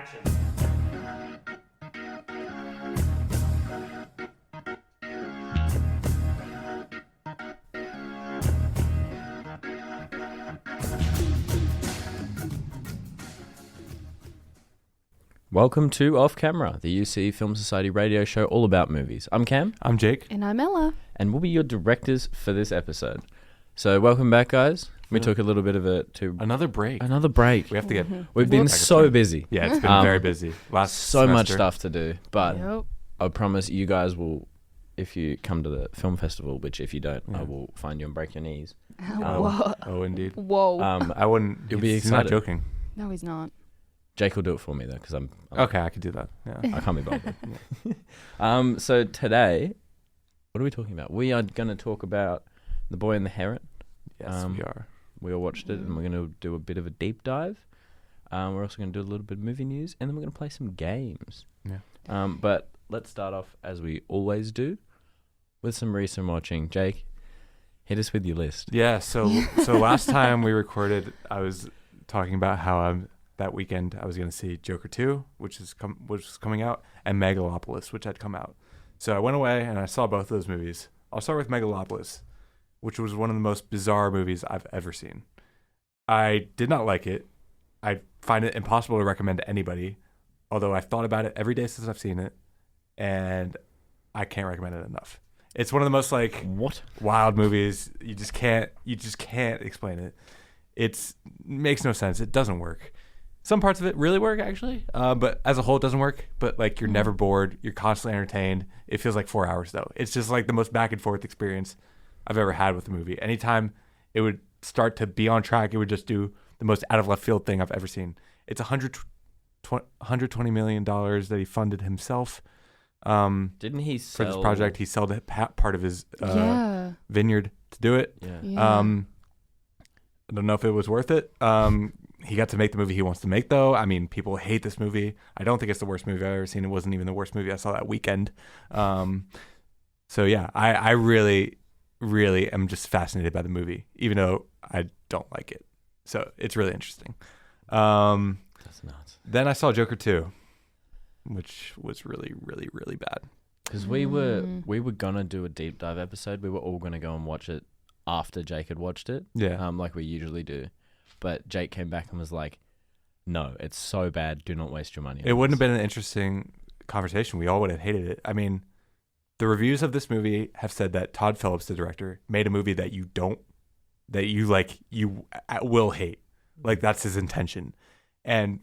Action. Welcome to Off Camera, the UC Film Society radio show all about movies. I'm Cam. I'm Jake. And I'm Ella. And we'll be your directors for this episode. So welcome back, guys. We took a little bit of Another break. another break. We have to get. We've been so busy. Yeah, it's been very busy. Last So much semester. stuff to do. But Yep. I promise you guys will, if you come to the film festival, which if you don't, I will find you and break your knees. Whoa. Oh, indeed. Whoa. I wouldn't. You'll be He's not excited. joking. No, he's not. Jake will do it for me though, because I'm Okay, I could do that. Yeah. I can't be bothered. So today, what are we talking about? We are going to talk about The Boy and the Heron. Yes, we are. We all watched it, and we're going to do a bit of a deep dive. We're also going to do a little bit of movie news, and then we're going to play some games. Yeah. But let's start off, as we always do, with some recent watching. Jake, hit us with your list. Yeah. So last time we recorded, I was talking about how that weekend I was going to see Joker 2, which was coming out, and Megalopolis, which had come out. So I went away and I saw both of those movies. I'll start with Megalopolis, which was one of the most bizarre movies I've ever seen. I did not like it. I find it impossible to recommend to anybody, although I've thought about it every day since I've seen it, and I can't recommend it enough. It's one of the most wild movies. You just can't explain it. It makes no sense. It doesn't work. Some parts of it really work, actually, but as a whole, it doesn't work. But you're never bored. You're constantly entertained. It feels like 4 hours, though. It's just the most back and forth experience I've ever had with a movie. Anytime it would start to be on track, it would just do the most out of left field thing I've ever seen. It's $120 million that he funded himself. Didn't he sell... For this project, he sold part of his vineyard to do it. Yeah. I don't know if it was worth it. He got to make the movie he wants to make, though. I mean, people hate this movie. I don't think it's the worst movie I've ever seen. It wasn't even the worst movie I saw that weekend. So yeah, I really, really am just fascinated by the movie, even though I don't like it. So it's really interesting. That's nuts. Then I saw Joker 2, which was really, really, really bad. Because we were gonna do a deep dive episode. We were all gonna go and watch it after Jake had watched it. Yeah. Like we usually do. But Jake came back and was like, "No, it's so bad. Do not waste your money." It wouldn't have been an interesting conversation. We all would have hated it. I mean, the reviews of this movie have said that Todd Phillips, the director, made a movie that you will hate. That's his intention. And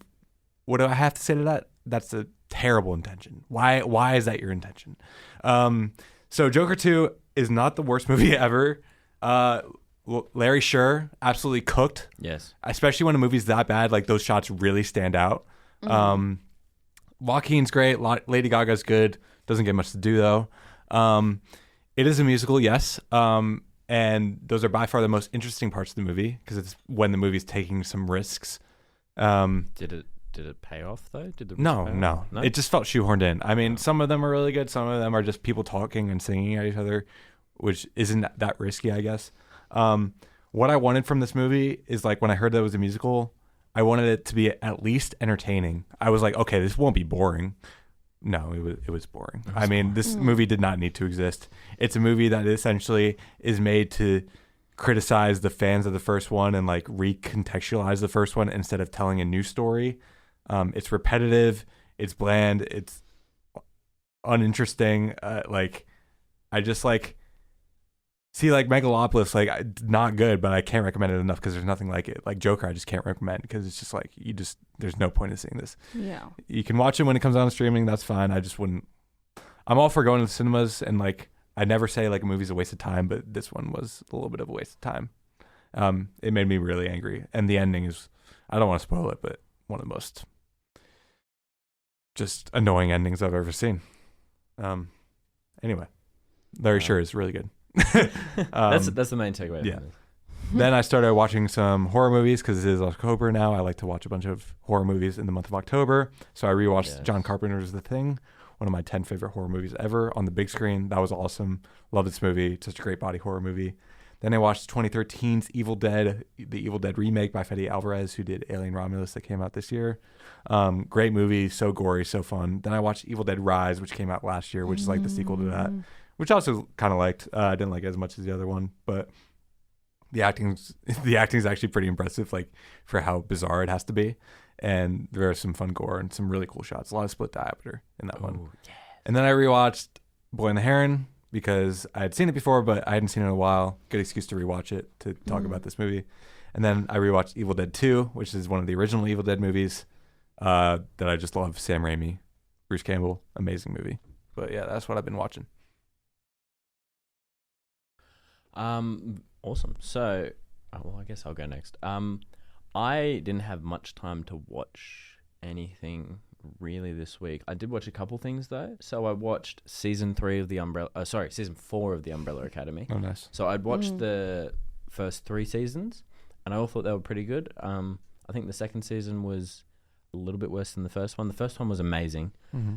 what do I have to say to that? That's a terrible intention. Why is that your intention? So Joker 2 is not the worst movie ever. Larry Sher absolutely cooked. Yes. Especially when a movie's that bad, those shots really stand out. Joaquin's great. Lady Gaga's good. Doesn't get much to do though. It is a musical, yes. And those are by far the most interesting parts of the movie because it's when the movie's taking some risks. Did it pay off though? Did the risk pay off? No. It just felt shoehorned in. I mean, some of them are really good. Some of them are just people talking and singing at each other, which isn't that risky, I guess. What I wanted from this movie is when I heard that it was a musical, I wanted it to be at least entertaining. I was like, okay, this won't be boring. No, it was boring. This movie did not need to exist. It's a movie that essentially is made to criticize the fans of the first one and recontextualize the first one instead of telling a new story. It's repetitive. It's bland. It's uninteresting. I just see Megalopolis, not good, but I can't recommend it enough because there's nothing like it. Joker, I just can't recommend because it's just there's no point in seeing this. Yeah. You can watch it when it comes out on streaming. That's fine. I just wouldn't. I'm all for going to the cinemas and I never say a movie's a waste of time, but this one was a little bit of a waste of time. It made me really angry, and the ending is, I don't want to spoil it, but one of the most just annoying endings I've ever seen. Anyway, Larry Sher is really good. That's the main takeaway. Yeah. Then I started watching some horror movies because it is October now. I like to watch a bunch of horror movies in the month of October. So I rewatched John Carpenter's The Thing, one of my 10 favorite horror movies ever on the big screen. That was awesome. Love this movie. It's such a great body horror movie. Then I watched 2013's Evil Dead, the Evil Dead remake by Fede Alvarez, who did Alien Romulus that came out this year. Great movie, so gory, so fun. Then I watched Evil Dead Rise, which came out last year, which is like the sequel to that, which I also kind of liked. I didn't like it as much as the other one, but the acting's actually pretty impressive, like for how bizarre it has to be. And there are some fun gore and some really cool shots. A lot of split diopter in that one. Yes. And then I rewatched Boy and the Heron because I had seen it before, but I hadn't seen it in a while. Good excuse to rewatch it to talk about this movie. And then I rewatched Evil Dead 2, which is one of the original Evil Dead movies that I just love. Sam Raimi, Bruce Campbell, amazing movie. But yeah, that's what I've been watching. Awesome. So, I guess I'll go next. I didn't have much time to watch anything really this week. I did watch a couple things though. So I watched season 4 of the Umbrella Academy. Oh, nice. So I'd watched the first 3 seasons, and I all thought they were pretty good. I think the second season was a little bit worse than the first one. The first one was amazing.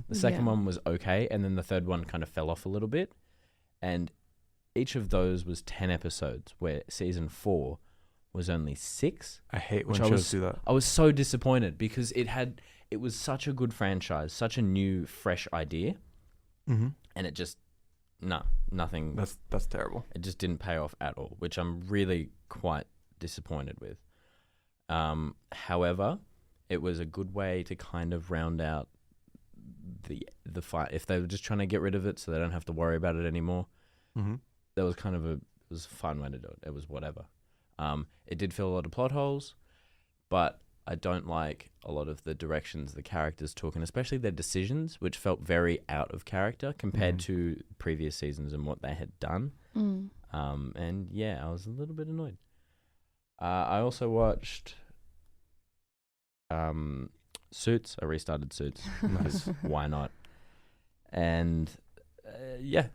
The second one was okay, and then the third one kind of fell off a little bit. And each of those was 10 episodes, where season 4 was only 6. I hate when shows do that. I was so disappointed because it was such a good franchise, such a new, fresh idea, and it just nothing. That's terrible. It just didn't pay off at all, which I'm really quite disappointed with. However, it was a good way to kind of round out the fight. If they were just trying to get rid of it so they don't have to worry about it anymore, that was kind of it was a fun way to do it. It was whatever. It did fill a lot of plot holes, but I don't like a lot of the directions the characters took, and especially their decisions, which felt very out of character compared to previous seasons and what they had done. And yeah, I was a little bit annoyed. I also watched Suits. I restarted Suits because why not? And yeah.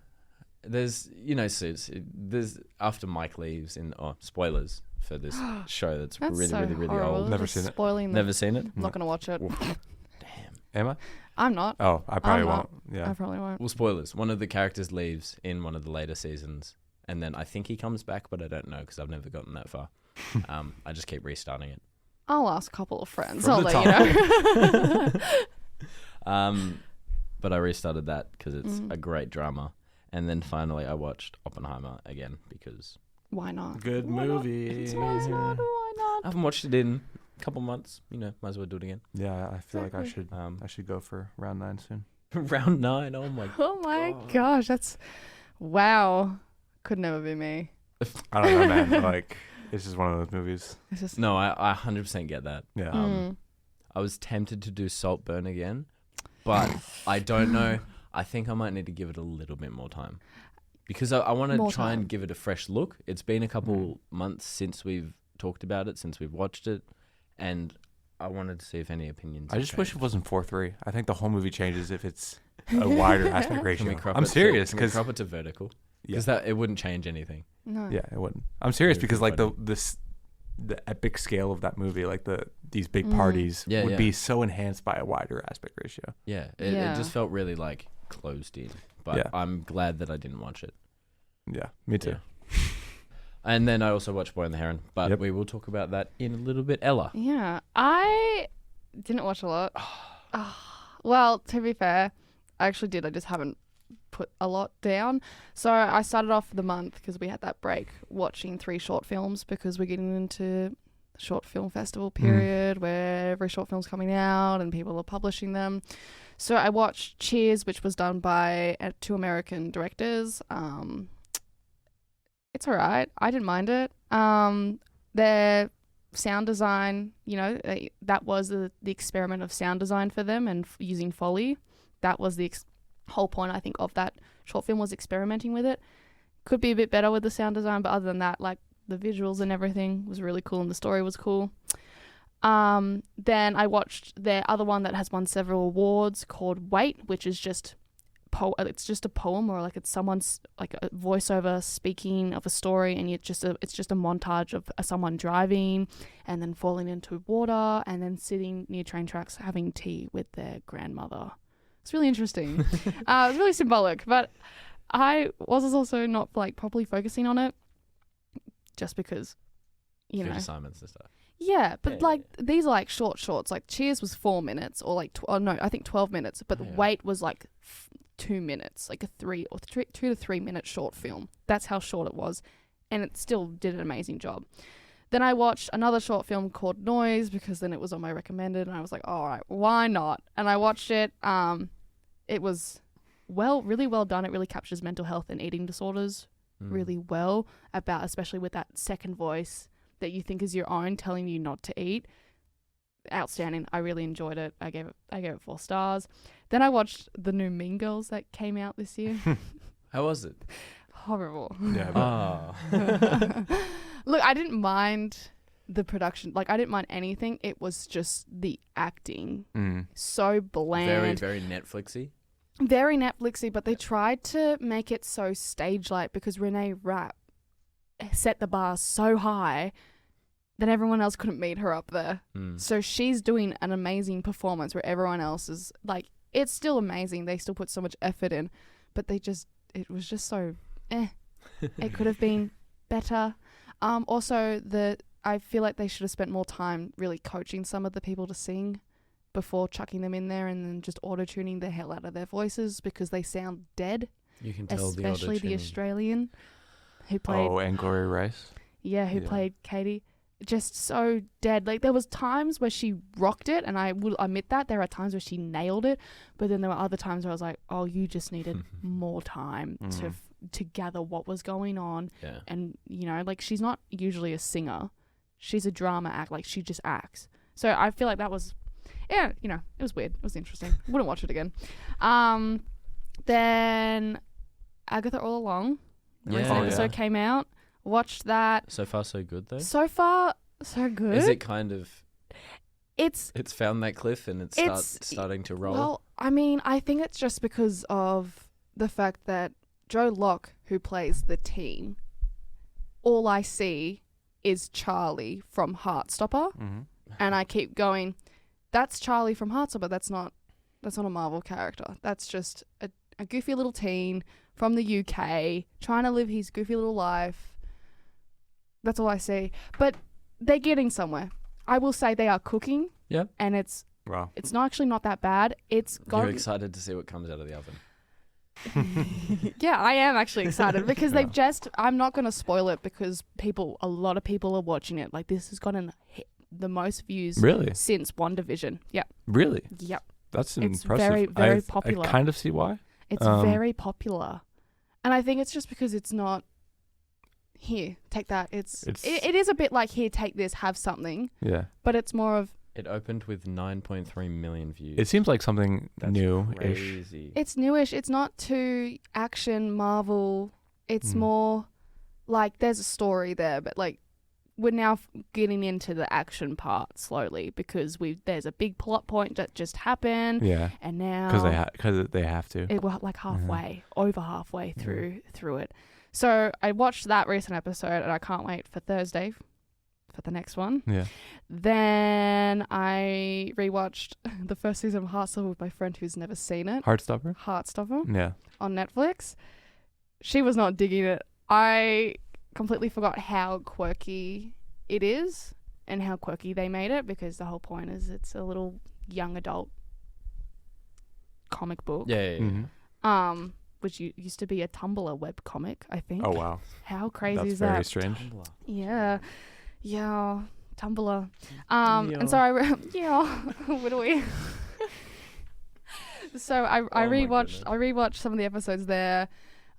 There's, Suits. There's after Mike leaves spoilers for this show that's really, so really, really horrible. old. Never seen it. Spoiling Never seen it? I'm not going to watch it. Damn. Am I? I'm not. Oh, I probably I'm won't. not. Yeah. I probably won't. Well, spoilers. One of the characters leaves in one of the later seasons, and then I think he comes back, but I don't know because I've never gotten that far. I just keep restarting it. I'll ask a couple of friends. From I'll the let you know. But I restarted that because it's a great drama. And then finally I watched Oppenheimer again because... Why not? Good Why movie. Why not? I haven't watched it in a couple months. Might as well do it again. Yeah, I feel like I Exactly. should go for round 9 soon. Round 9, oh my Oh my gosh, that's... Wow. Could never be me. I don't know, man. Like, it's just one of those movies. It's just... No, I 100% get that. Yeah. I was tempted to do Saltburn again, but I don't know. I think I might need to give it a little bit more time because I want to try and give it a fresh look. It's been a couple months since we've talked about it, since we've watched it, and I wanted to see if any opinions. I just wish it wasn't 4:3. I think the whole movie changes if it's a wider aspect ratio. I'm serious because because crop it to vertical because it wouldn't change anything. No. yeah, it wouldn't. I'm serious It would because be like funny. the epic scale of that movie, like these big parties would be so enhanced by a wider aspect ratio. Yeah, it just felt really like closed in. But I'm glad that I didn't watch it. Yeah, me too. Yeah. And then I also watched Boy and the Heron, but we will talk about that in a little bit. Ella. Yeah. I didn't watch a lot. Well, to be fair, I actually did. I just haven't put a lot down. So I started off the month because we had that break watching 3 short films because we're getting into the short film festival period where every short film's coming out and people are publishing them. So I watched Cheers, which was done by 2 American directors. It's all right. I didn't mind it. Their sound design, that was the experiment of sound design for them and using Foley. That was the whole point, I think, of that short film was experimenting with it. Could be a bit better with the sound design, but other than that, like the visuals and everything was really cool and the story was cool. Then I watched their other one that has won several awards called Wait, which is just it's just a poem or like it's someone's like a voiceover speaking of a story, and it's just a montage of someone driving and then falling into water and then sitting near train tracks having tea with their grandmother. It's really interesting. It's really symbolic, but I was also not like properly focusing on it. just because, you Food know. assignments and stuff. Yeah, but Yeah, like these are like shorts. Like Cheers was 4 minutes, or like I think 12 minutes. But the Wait was like 2 minutes, like a 2 to 3 minute short film. That's how short it was, and it still did an amazing job. Then I watched another short film called Noise because then it was on my recommended, and I was like, all right, why not? And I watched it. It was really well done. It really captures mental health and eating disorders really well, especially with that second voice that you think is your own telling you not to eat. Outstanding. I really enjoyed it. I gave it 4 stars. Then I watched the new Mean Girls that came out this year. How was it? Horrible. Yeah. Look, I didn't mind the production. Like, I didn't mind anything. It was just the acting. So bland. Very, very Netflixy. Very Netflixy, but they tried to make it so stage-like because Renee Rapp set the bar so high that everyone else couldn't meet her up there. So she's doing an amazing performance where everyone else is like, it's still amazing. They still put so much effort in, but it was just so It could have been better. Also, I feel like they should have spent more time really coaching some of the people to sing before chucking them in there and then just auto-tuning the hell out of their voices because they sound dead. You can tell especially the auto-tuning. Australian who played and Glory Rice. who played Katie, just so dead. Like, there was times where she rocked it, and I will admit that there are times where she nailed it, but then there were other times where I was like, oh, you just needed more time to gather what was going on. And you know, like, she's not usually a singer, she's a drama act, like she just acts. So I feel like that was it was weird, it was interesting. Wouldn't watch it again. Then Agatha All Along, the recent episode came out. Watched that. So far, so good, though? So far, so good. Is it kind of... It's found that cliff and it's starting to roll? Well, I mean, I think it's just because of the fact that Joe Locke, who plays the teen, all I see is Charlie from Heartstopper. And I keep going, that's Charlie from Heartstopper. That's not a Marvel character. That's just a goofy little teen from the UK trying to live his goofy little life. That's all I see. But they're getting somewhere. I will say they are cooking. Yep. And it's not actually not that bad. You're excited to see what comes out of the oven. Yeah, I am actually excited because I'm not going to spoil it because a lot of people are watching it. Like, this has gotten the most views since WandaVision. Yeah. Really? Yep. That's it's impressive. Very, very popular. I kind of see why. It's very popular. And I think it's just because it's not, here, take that. It is a bit like, here, take this, have something. Yeah. But it's more of... It opened with 9.3 million views. It seems like something new-ish. Crazy. It's newish. It's not too action Marvel. It's more like there's a story there, but like we're now getting into the action part slowly because there's a big plot point that just happened. Yeah. And now... Because they have to. We're like over halfway through it. So I watched that recent episode and I can't wait for Thursday for the next one. Yeah. Then I rewatched the first season of Heartstopper with my friend who's never seen it. Heartstopper? Yeah. On Netflix. She was not digging it. I completely forgot how quirky it is and how quirky they made it because the whole point is it's a little young adult comic book. Yeah. Mm-hmm. Which used to be a Tumblr webcomic, I think. Oh, wow. How crazy is that? That's very strange. Tumblr. Yeah, Tumblr. And so what do we... So I rewatched some of the episodes there,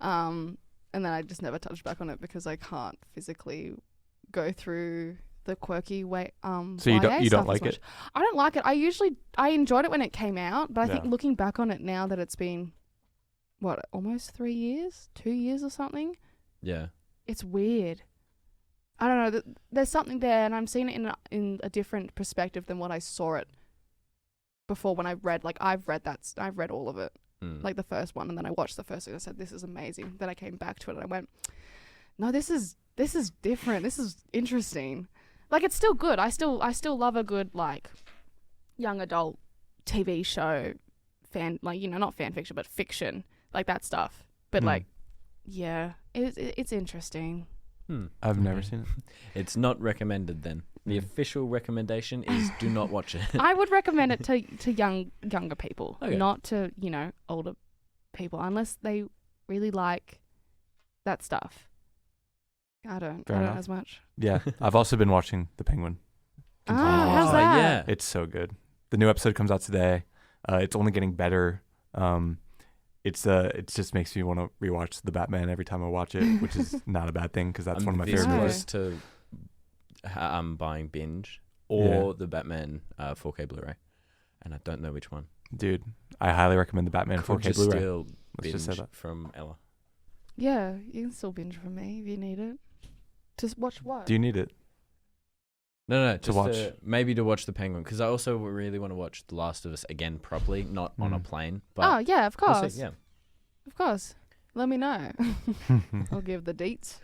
and then I just never touched back on it because I can't physically go through the quirky way. So you don't like it? I don't like it. I enjoyed it when it came out, but I think looking back on it now that it's been almost 3 years, 2 years or something. Yeah, it's weird. I don't know. There's something there, and I'm seeing it in a different perspective than what I saw it before when I read. Like, I've read all of it, like the first one, and then I watched the first one. I said, "This is amazing." Then I came back to it, and I went, "No, this is different. This is interesting." Like, it's still good. I still love a good like young adult TV show, not fan fiction, but fiction, like that stuff. But like, yeah, it's interesting. I've never seen it. It's not recommended then. The official recommendation is do not watch it. I would recommend it to younger people, Okay. not to, older people, unless they really like that stuff. I don't enough. as much. Yeah, I've also been watching The Penguin. Ah, how's that? Yeah. It's so good. The new episode comes out today. It's only getting better. It just makes me want to rewatch the Batman every time I watch it, which is not a bad thing because that's I'm one of my this favorite close movies. to buying Binge or the Batman 4K Blu-ray, and I don't know which one. Dude, I highly recommend the Batman Could 4K just Blu-ray. steal Let's just say Binge that. from Ella. Yeah, you can still binge from me if you need it. Just watch what? Do you need it? No, just watch? maybe to watch The Penguin, because I also really want to watch The Last of Us again properly, not on a plane. But Oh, yeah, of we'll course. see, yeah. Of course. Let me know. I'll give the deets.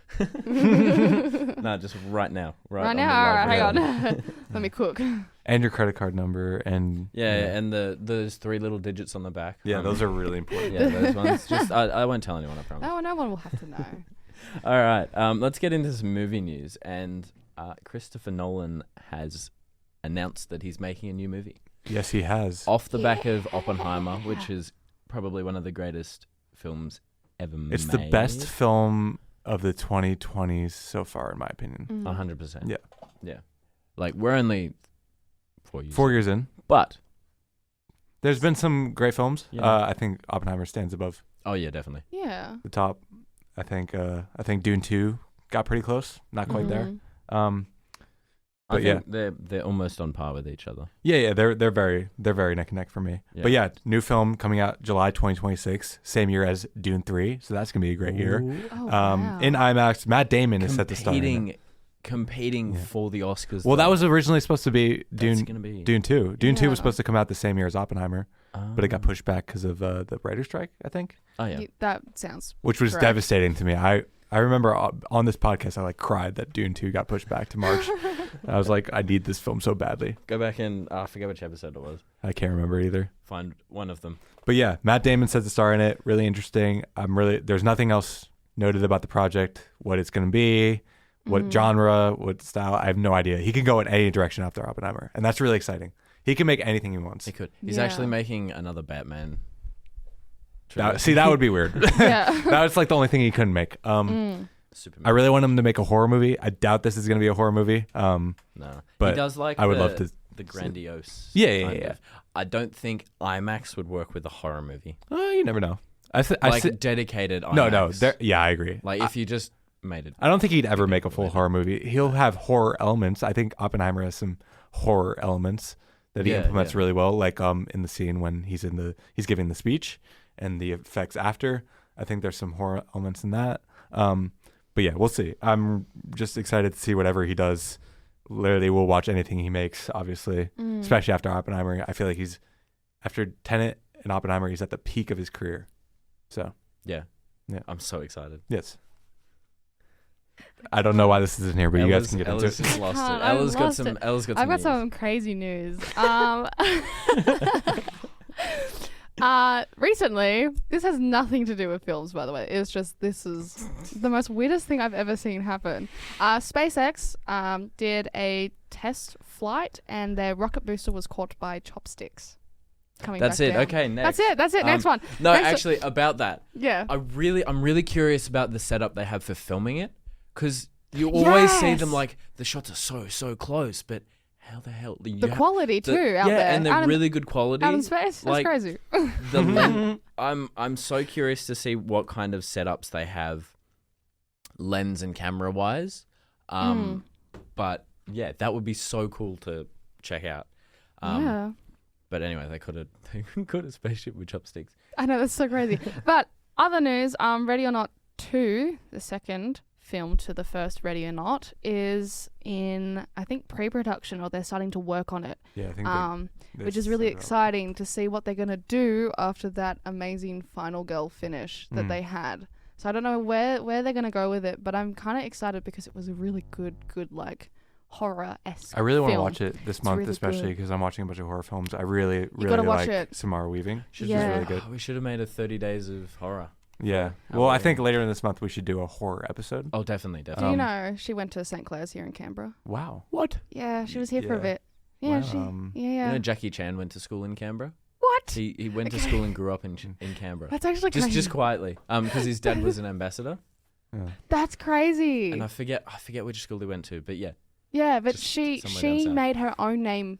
No, just right now. Right on now? the All right, live hang recording. on. Let me cook. And your credit card number and Yeah, and those 3 little digits on the back. those are really important. Yeah, those ones. Just I won't tell anyone, I promise. No one will have to know. All right, let's get into some movie news. And Christopher Nolan has announced that he's making a new movie Yes, he has. off the back of Oppenheimer, which is probably one of the greatest films ever made. It's the best film of the 2020s so far, in my opinion. 100%. Yeah. Yeah. Like, we're only 4 years 4 years in. But, There's been some great films. Yeah. I think Oppenheimer stands above oh, yeah, definitely. Yeah. the top. I think Dune 2 got pretty close. Not quite there. Mhm. I But think they're almost on par with each other. Yeah, they're very neck and neck for me. Yeah. But yeah, new film coming out July 2026, same year as Dune 3, so that's gonna be a great year. Oh, wow. In IMAX, Matt Damon is set to star in it. Competing for the Oscars. Well, though. that was originally supposed to be That's Dune gonna be 2. Dune 2 was Yeah. supposed to come out the same year as Oppenheimer, but it got pushed back because of the writer's strike, I think, Oh yeah. That sounds which was correct. devastating to me. I remember on this podcast I cried that Dune 2 got pushed back to March. I was like, I need this film so badly. Go back and I forget which episode it was. I can't remember either. Find one of them. But yeah, Matt Damon says to star in it. Really interesting. There's nothing else noted about the project, what it's going to be, what genre, what style. I have no idea. He can go in any direction after Oppenheimer, and that's really exciting. He can make anything he wants. He could. He's Yeah. actually making another Batman. See, that would be weird. Yeah. That's like the only thing he couldn't make. Superman. I really want him to make a horror movie. I doubt this is going to be a horror movie. No, but he does like. I would love to the grandiose. Yeah. kind of. I don't think IMAX would work with a horror movie. You never know. Dedicated IMAX. No. Yeah, I agree. Like if you just made it. I don't think he'd ever make a full horror movie. He'll have horror elements. I think Oppenheimer has some horror elements that he implements really well, like in the scene when he's giving the speech and the effects after. I think there's some horror elements in that. But yeah, we'll see. I'm just excited to see whatever he does. Literally, we'll watch anything he makes, obviously, especially after Oppenheimer. I feel like after Tenet and Oppenheimer, he's at the peak of his career. So, Yeah. Yeah. I'm so excited. yes. I don't know why this is in here, but you guys can get into Ella's it. just lost can't. it. I've Ella's got lost some. it. Ella's got I've got news. some crazy news. Recently, this has nothing to do with films, by the way. It's just this is the most weirdest thing I've ever seen happen. SpaceX did a test flight, and their rocket booster was caught by chopsticks. That's it. Down. Okay, next. That's it. Next one. No, Next actually, about that. Yeah. I'm really curious about the setup they have for filming it, because you always see them Yes. like the shots are so close, but how the hell The quality too out yeah, there. and they're out really good quality. in space. That's like, crazy. The I'm so curious to see what kind of setups they have, lens and camera wise. But yeah, that would be so cool to check out. Yeah. But anyway, they could have a spaceship with chopsticks. I know, that's so crazy. But other news, Ready or Not 2, the second film to the first Ready or Not, is in, I think, pre-production, or they're starting to work on it. Yeah, I think Which is really exciting to see what they're going to do after that amazing Final Girl finish that they had. So I don't know where they're going to go with it, but I'm kind of excited because it was a really good like horror-esque I really want to film. watch it this month, really especially good. because I'm watching a bunch of horror films. I really gotta watch like it. Samara Weaving. She's Yeah. really good. We should have made a 30 Days of Horror. Yeah. Well, I think later in this month we should do a horror episode. Oh, definitely. Do you know she went to St. Clair's here in Canberra? Wow. What? Yeah, she was here for a Yeah. bit. Yeah, Wow. You know Jackie Chan went to school in Canberra? What? He went to school and grew up in Canberra. That's actually crazy. Just quietly. Because his dad was an ambassador. Yeah. That's crazy. And I forget which school he went to, but yeah. Yeah, but Just she somewhere down south. made her own name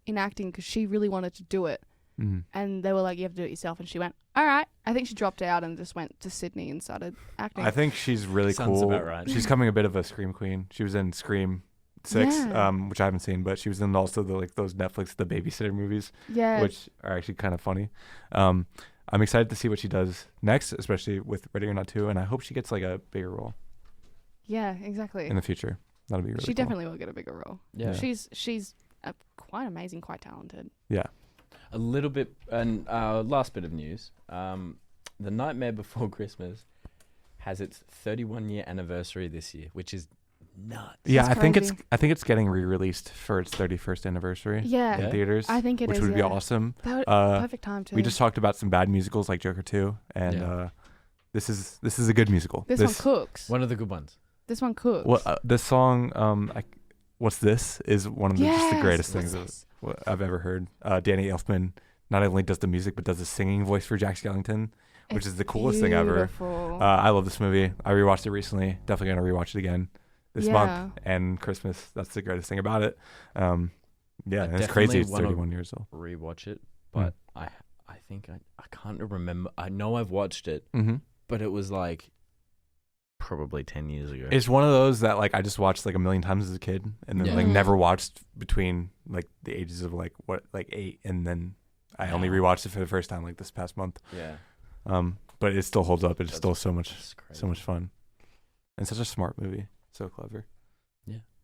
in acting because she really wanted to do it. Mm. And they were like, you have to do it yourself. And she went, all right. I think she dropped out and just went to Sydney and started acting. I think she's really Sounds cool. about right. She's coming a bit of a Scream queen. She was in Scream 6, Yeah. which I haven't seen, but she was in also those Netflix The Babysitter movies, Yeah. which are actually kind of funny. I'm excited to see what she does next, especially with Ready or Not 2, and I hope she gets like a bigger role Yeah, exactly. in the future. That'll be really She cool. definitely will get a bigger role. Yeah. She's quite amazing, quite talented. Yeah. A little bit, and last bit of news. The Nightmare Before Christmas has its 31-year anniversary this year, which is nuts. Yeah, That's I think crazy. it's getting re-released for its 31st anniversary Yeah, in Yeah. theaters, I think it which is. would be yeah. awesome. That would, Uh, perfect time too. We just talked about some bad musicals like Joker 2, and Yeah. this is a good musical. this one cooks. One of the good ones. This one cooks. Well, this song, "What's This" is one of just the Yes, greatest what's things this? I've ever heard. Danny Elfman not only does the music but does the singing voice for Jack Skellington, which is the coolest thing ever. Beautiful. I love this movie. I rewatched it recently. Definitely gonna rewatch it again this Yeah. month and Christmas. That's the greatest thing about it. Yeah, I and it's crazy. definitely It's wanna 31 years old. Rewatch it, but I think I can't remember. I know I've watched it, Mm-hmm. but it was like probably 10 years ago. It's one of those that like I just watched like a million times as a kid, and then Yeah. like Mhm. never watched between like the ages of like 8, and then I only Wow. rewatched it for the first time like this past month. Yeah. But it still holds up. It's That's- still so much That's crazy. so much fun, and such a smart movie. So clever.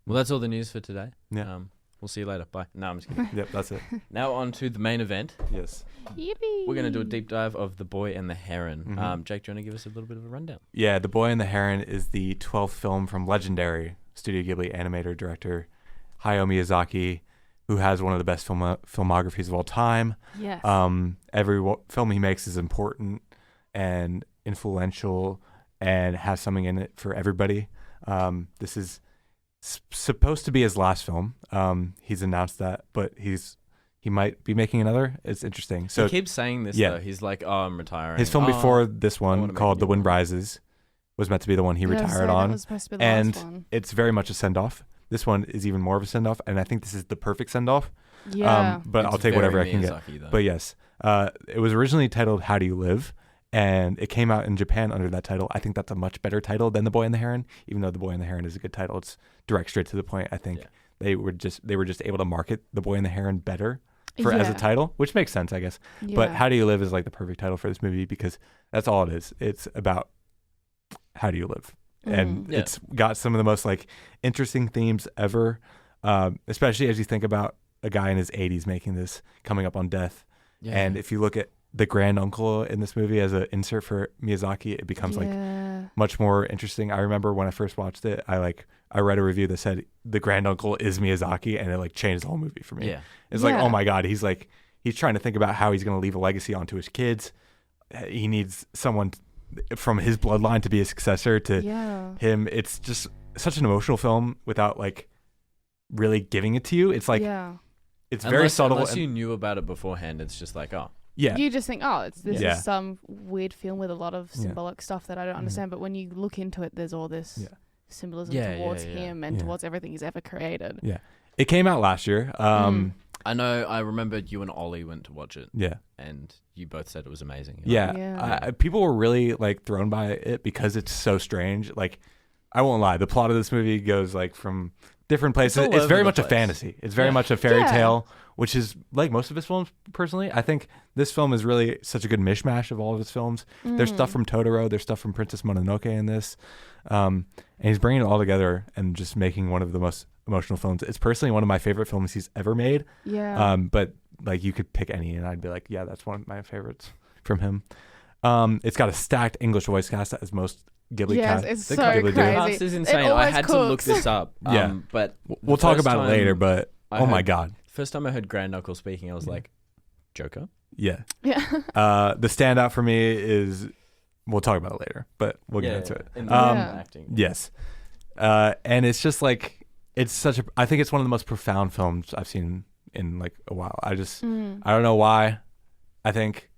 Well, that's all the news for today. Yeah. We'll see you later. Bye. No, I'm just kidding. Yep, that's it. Now on to the main event. Yes. Yippee. We're going to do a deep dive of The Boy and the Heron. Mhm. Jake, do you want to give us a little bit of a rundown? Yeah, The Boy and the Heron is the 12th film from legendary Studio Ghibli animator director Hayao Miyazaki, who has one of the best filmographies of all time. Yes. Every film he makes is important and influential and has something in it for everybody. This is supposed to be his last film. He's announced that, but he might be making another. It's interesting. So he keeps saying this, yeah. though. He's like, I'm retiring. his film Oh. before this wanna one, make called a The new Wind one. Rises, was meant to be the one he Yeah, retired so on. That was supposed to be the And last one. It's very much a send-off. This one is even more of a send-off, and I think this is the perfect send-off. Yeah. But It's I'll take whatever I very can get. Miyazaki, though. But yes, it was originally titled How Do You Live? And it came out in Japan under that title. I think that's a much better title than The Boy and the Heron, even though The Boy and the Heron is a good title. It's direct, straight to the point. I think Yeah. they were just able to market The Boy and the Heron better as a Yeah. title, which makes sense, I guess. But Yeah. How Do You Live is like the perfect title for this movie because that's all it is. It's about how do you live. And Yeah. it's got some of the most like interesting themes ever, especially as you think about a guy in his 80s making this, coming up on death. Yeah. And if you look at the grand uncle in this movie as an insert for Miyazaki, it becomes like Yeah. much more interesting. I remember when I first watched it, I read a review that said the grand uncle is Miyazaki, and it like changed the whole movie for me. Yeah. It's like, Yeah. oh my God, he's trying to think about how he's going to leave a legacy onto his kids. He needs someone from his bloodline to be a successor to Yeah. him. It's just such an emotional film without like really giving it to you. It's like, yeah. it's very subtle. Unless and- you knew about it beforehand, it's just like, oh. yeah. You just think, oh, this Yeah. is some weird film with a lot of Yeah. symbolic stuff that I don't Mhm. understand. But when you look into it, there's all this Yeah. symbolism Yeah, towards yeah. him and Yeah. towards everything he's ever created. Yeah. It came out last year. I know, I remember you and Ollie went to watch it, Yeah. and you both said it was amazing. Yeah. Yeah. People were really like thrown by it because it's so strange. Like, I won't lie. The plot of this movie goes like from different places. all It's over very the much a place. fantasy. It's very Yeah. much a fairy Yeah. tale, which is like most of his films, personally. I think this film is really such a good mishmash of all of his films. There's stuff from Totoro. There's stuff from Princess Mononoke in this. And he's bringing it all together and just making one of the most emotional films. It's personally one of my favorite films he's ever made. Yeah. But like you could pick any and I'd be like, yeah, that's one of my favorites from him. It's got a stacked English voice cast as most Ghibli yes, cast. it's the so Ghibli do. crazy. Cast is insane. I always had to look cooks. this up. Yeah. But We'll the talk first about it later, time but I oh my heard- God. First time I heard Grand Uncle speaking, I was Yeah. like, Joker? Yeah. Yeah. The standout for me is we'll talk about it later, but we'll get into it. In the acting. Yes. And it's just like, I think it's one of the most profound films I've seen in like a while. I don't know why. I think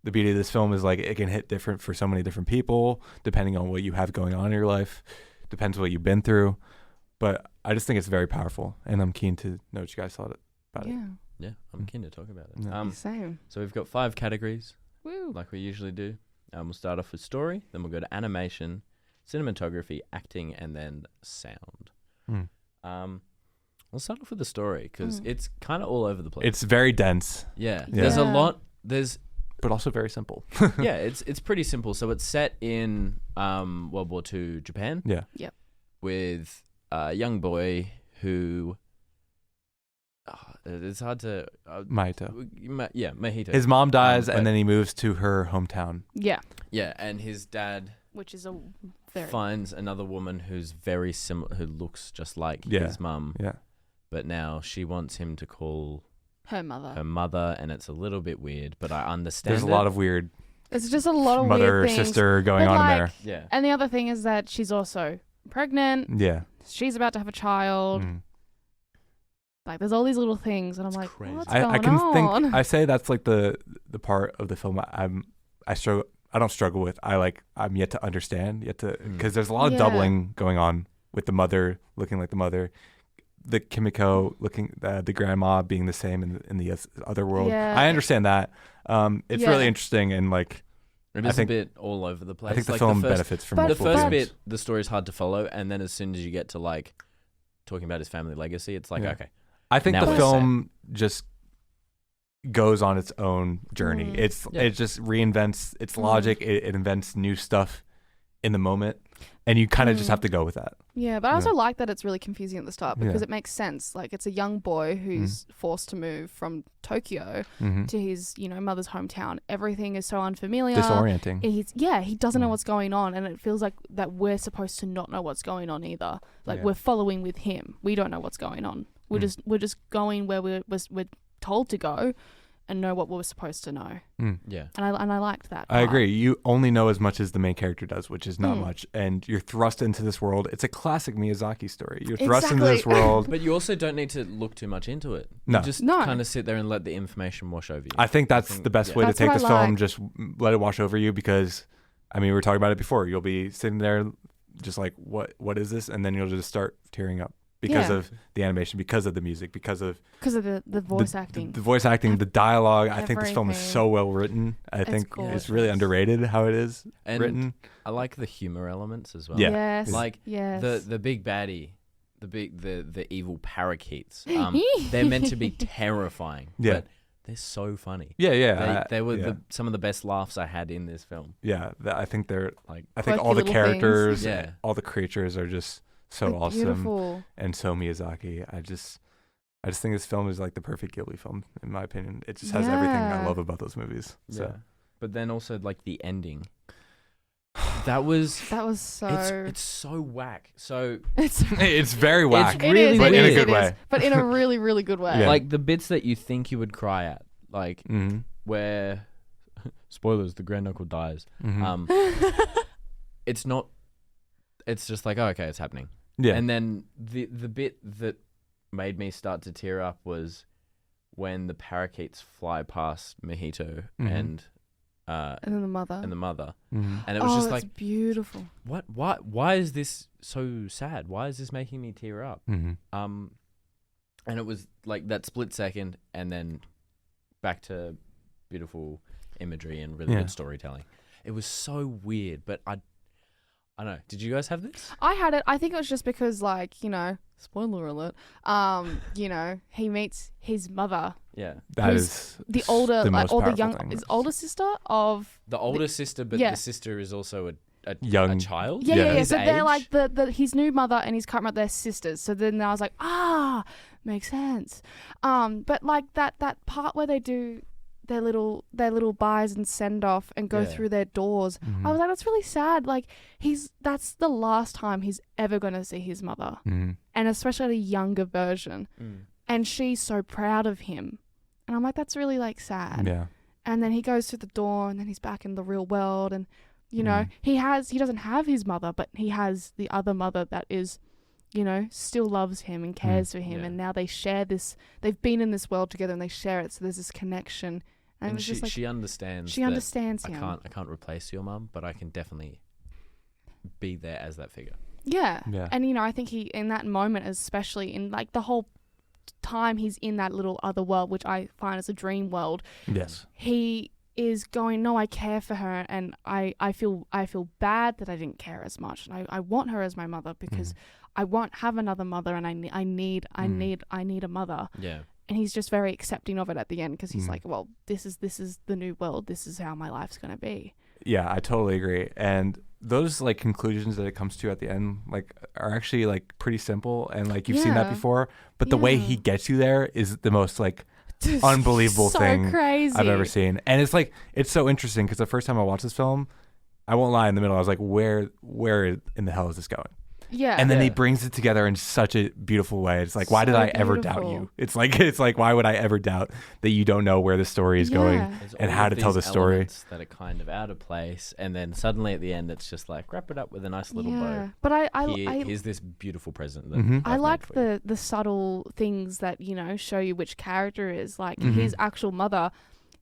the beauty of this film is like it can hit different for so many different people depending on what you have going on in your life, depends what you've been through. But I just think it's very powerful, and I'm keen to know what you guys thought about it. Yeah, I'm keen to talk about it. Yeah. Same. So we've got 5 categories, Woo. like we usually do. We'll start off with story, then we'll go to animation, cinematography, acting, and then sound. We'll start off with the story because it's kind of all over the place. It's very dense. Yeah. There's a lot. But also very simple. Yeah, it's pretty simple. So it's set in World War II Japan. Yeah. Yep. With a young boy who it's hard to Mahito. Mahito. His mom dies, and then he moves to her hometown. Yeah. Yeah, and his dad, which is a very finds another woman who's very similar, who looks just like his mum. Yeah. But now she wants him to call her mother, and it's a little bit weird, but I understand. There's a lot of weird. It's just a lot of mother weird things. sister going on in there. Yeah. And the other thing is that she's also pregnant. Yeah. She's about to have a child. Like there's all these little things, and I'm like, crazy. what's I going can on? think. I say that's like the part of the film I struggle. I don't struggle with. I'm yet to understand. Because there's a lot of doubling going on with the mother looking like the mother, the Kimiko looking the grandma being the same in the other world. Yeah. I understand that. It's really interesting, and like it is a bit all over the place. I think the like film benefits from But the multiple first things. bit. The story's hard to follow, and then as soon as you get to like talking about his family legacy, it's like okay. I think Now the we're film just goes on its own journey. It just reinvents its logic. It invents new stuff in the moment, and you kind of just have to go with that. Yeah, but I also like that it's really confusing at the start because it makes sense. Like it's a young boy who's forced to move from Tokyo to his, mother's hometown. Everything is so unfamiliar. Disorienting. He doesn't know what's going on, and it feels like that we're supposed to not know what's going on either. Like we're following with him. We don't know what's going on. We're just going where we're told to go, and know what we're supposed to know. Yeah, and I liked that. I agree. You only know as much as the main character does, which is not much, and you're thrust into this world. It's a classic Miyazaki story. You're thrust into this world, but you also don't need to look too much into it. No, you just kind of sit there and let the information wash over you. I think that's the best way to take this film. Just let it wash over you, because, we were talking about it before. You'll be sitting there, just like, what is this? And then you'll just start tearing up. Because of the animation, because of the music, because of the voice acting. The voice acting, the dialogue. I think this film is so well written. I think it's really underrated how it is written. I like the humor elements as well. Yeah. Yes. Like the big baddie, the evil parakeets. They're meant to be terrifying. Yeah. But they're so funny. Yeah. They were some of the best laughs I had in this film. Yeah. I think they're like. I think all the characters, things. all the creatures are just so They're awesome beautiful. And so Miyazaki. I just think this film is like the perfect Ghibli film, in my opinion. It just has everything I love about those movies. So. Yeah. But then also like the ending. That was so. It's so whack. So it's very whack. It's really but weird. in a good way. But in a really, really good way. Yeah. Like the bits that you think you would cry at, like where spoilers, the grand uncle dies. It's not. It's just like, oh, okay, it's happening. Yeah. And then the bit that made me start to tear up was when the parakeets fly past Mahito and then the mother. And it was just like beautiful. What? Why is this so sad? Why is this making me tear up? And it was like that split second, and then back to beautiful imagery and really good storytelling. It was so weird, but I don't know. Did you guys have this? I had it. I think it was just because, spoiler alert, he meets his mother. Yeah. That is the older, older sister of... The older sister, but the sister is also a young child? Yeah. So they're like, his new mother and his current mother, they're sisters. So then I was like, makes sense. But like that part where they do... their little buys and send off and go through their doors. I was like, that's really sad. Like that's the last time he's ever gonna see his mother, and especially a younger version. And she's so proud of him, and I'm like, that's really like sad. Yeah. And then he goes through the door, and then he's back in the real world, and You know, he doesn't have his mother, but he has the other mother that is, you know, still loves him and cares for him. Yeah. And now they share this. They've been in this world together and they share it. So there's this connection. And, it was just like, she understands. she understands him. I can't replace your mum, but I can definitely be there as that figure. Yeah. Yeah. And, you know, I think he, in that moment, especially in like the whole time he's in that little other world, which I find is a dream world, Yes. he is going, no, I care for her, and I feel bad that I didn't care as much, and I want her as my mother because I won't have another mother, and I need a mother. Yeah. And he's just very accepting of it at the end because he's like, well, this is the new world. This is how my life's gonna be. Yeah, I totally agree. And those like conclusions that it comes to at the end like are actually like pretty simple, and like you've seen that before, but the way he gets you there is the most like unbelievable thing crazy I've ever seen. And it's like, it's so interesting because the first time I watched this film, I won't lie, in the middle I was like, where in the hell is this going? Yeah. And then he brings it together in such a beautiful way. It's like, why did I ever doubt you? It's like, why would I ever doubt that you don't know where the story is going and how to tell the story? That are kind of out of place, and then suddenly at the end, it's just like wrap it up with a nice little bow. But here's this beautiful present. That I like the subtle things that, you know, show you which character is like his actual mother.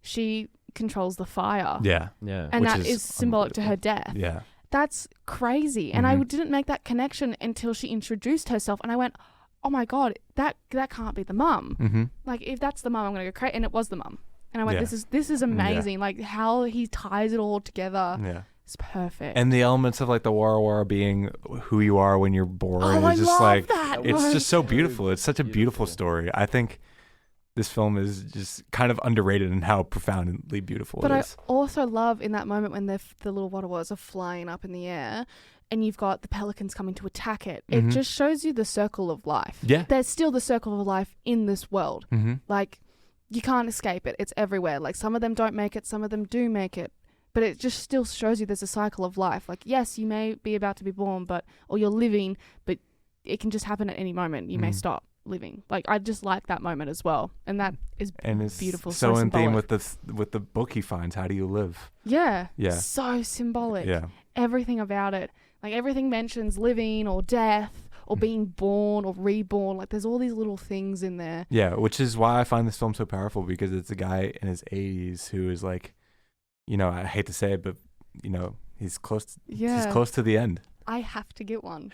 She controls the fire. Yeah. And which that is symbolic to her death. Yeah. That's crazy. And I didn't make that connection until she introduced herself. And I went, oh my God, that can't be the mum. Like, if that's the mum, I'm going to go crazy. And it was the mum. And I went, this is amazing. Like, how he ties it all together. Yeah. It's perfect. And the elements of like the Wara being who you are when you're born. I just love like, that. it's just so beautiful. It's such a beautiful story. I think this film is just kind of underrated in how profoundly beautiful it is. But I also love in that moment when the little water wars are flying up in the air and you've got the pelicans coming to attack it. It just shows you the circle of life. Yeah. There's still the circle of life in this world. Like, you can't escape it. It's everywhere. Like, some of them don't make it, some of them do make it. But it just still shows you there's a cycle of life. Like, yes, you may be about to be born, or you're living, but it can just happen at any moment. You may stop living. Like, I just like that moment as well, and that is beautiful. So in theme symbolic. with the book he finds. How do you live? Yeah. So symbolic. Yeah. Everything about it, like everything mentions living or death or being born or reborn. Like, there's all these little things in there. Yeah, which is why I find this film so powerful, because it's a guy in his 80s who is like, you know, I hate to say it, but you know, he's close. He's close to the end. I have to get one.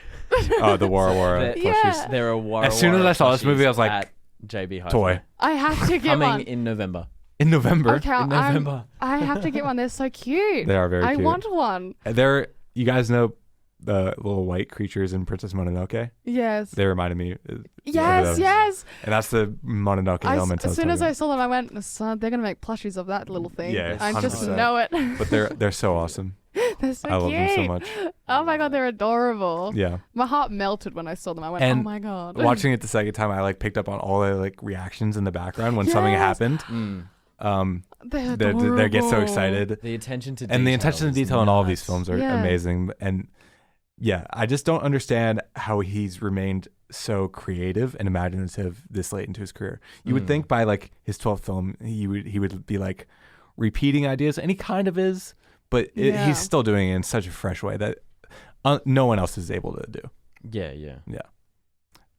Oh, the Wara plushies. There are Wara. As soon as I saw this movie, I was like, at JB Hi-Fi. toy. I have to get Coming one. in November. In November. Okay, In November. I have to get one. They're so cute. They are very cute. I want one. You guys know the little white creatures in Princess Mononoke? Yes. They reminded me. Yes. And that's the Mononoke element. As soon as I saw them, I went, son, they're going to make plushies of that little thing. Yeah, I just 100%. know it. But they're so awesome. They're so I love cute. them so much. Oh my God, they're adorable. Yeah. My heart melted when I saw them. I went, And oh my God. Watching it the second time, I like picked up on all the like reactions in the background when something happened. They're They get so adorable. excited. The attention to detail. And the attention to is detail in all of these nuts. films are Yeah. amazing. And yeah, I just don't understand how he's remained so creative and imaginative this late into his career. You would think by like his 12th film, he would be like repeating ideas, and he kind of is, but he's still doing it in such a fresh way that no one else is able to do. Yeah.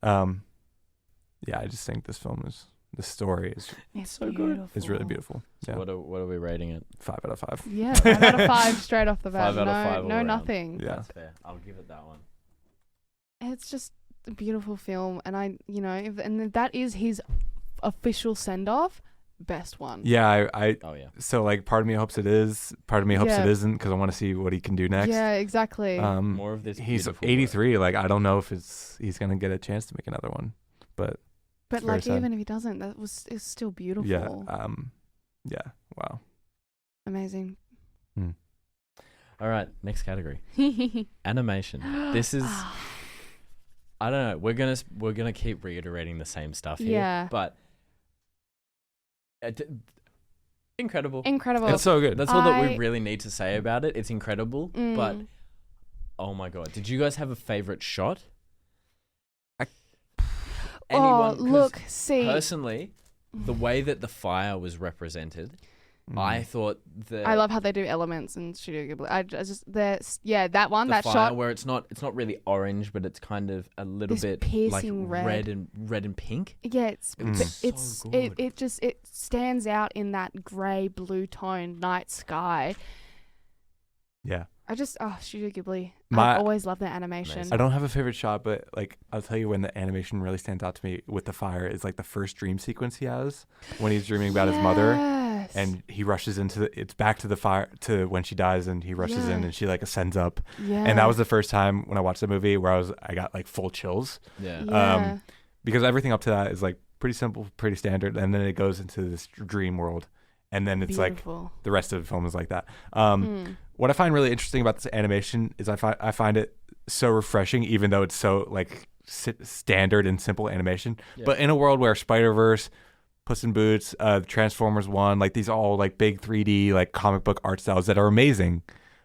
Yeah, I just think this film is, the story is It's so good. beautiful. is really beautiful. So Yeah. what are we rating it? 5 out of 5. Yeah, 5 out of 5 straight off the bat. 5 out of 5 all No, around. nothing. Yeah. That's fair. I'll give it that one. It's just a beautiful film, and and that is his official send off. Best one. Yeah, I Oh yeah. so like part of me hopes it is, part of me hopes Yeah. it isn't, because I want to see what he can do next. Yeah, exactly. More of this. He's beautiful 83. Like, I don't know if he's gonna get a chance to make another one, but but it's very like, sad. even if he doesn't, it's still beautiful. yeah, yeah, wow. Amazing. work. All right. Next category. Animation. This is. I don't know. We're gonna keep reiterating the same stuff here. Yeah. But. Incredible. Incredible. It's so good. That's all that we really need to say about it. It's incredible, but Mm. oh my God, did you guys have a favorite shot? Oh, 'cause look, see. Personally, the way that the fire was represented I thought I love how they do elements in Studio Ghibli. I just that one, the that fire shot where it's not really orange, but it's kind of a little This bit like piercing red and pink. Yeah, It was so good. it stands out in that grey blue tone night sky. Yeah. Studio Ghibli. My- I always love their animation. Amazing. I don't have a favorite shot, but like I'll tell you when the animation really stands out to me with the fire is like the first dream sequence he has when he's dreaming about his mother, Yes. and he rushes into it's back to the fire to when she dies, and he rushes in Yeah. and she like ascends up, Yeah. and that was the first time when I watched the movie where I got like full chills. Yeah. Yeah. Because everything up to that is like pretty simple, pretty standard, and then it goes into this dream world, and then it's like Beautiful. the rest of the film is like that. Mm. What I find really interesting about this animation is I find it so refreshing, even though it's so like standard and simple animation. Yeah. But in a world where Spider-Verse, Puss in Boots, Transformers 1, like these all like big 3D like comic book art styles that are amazing.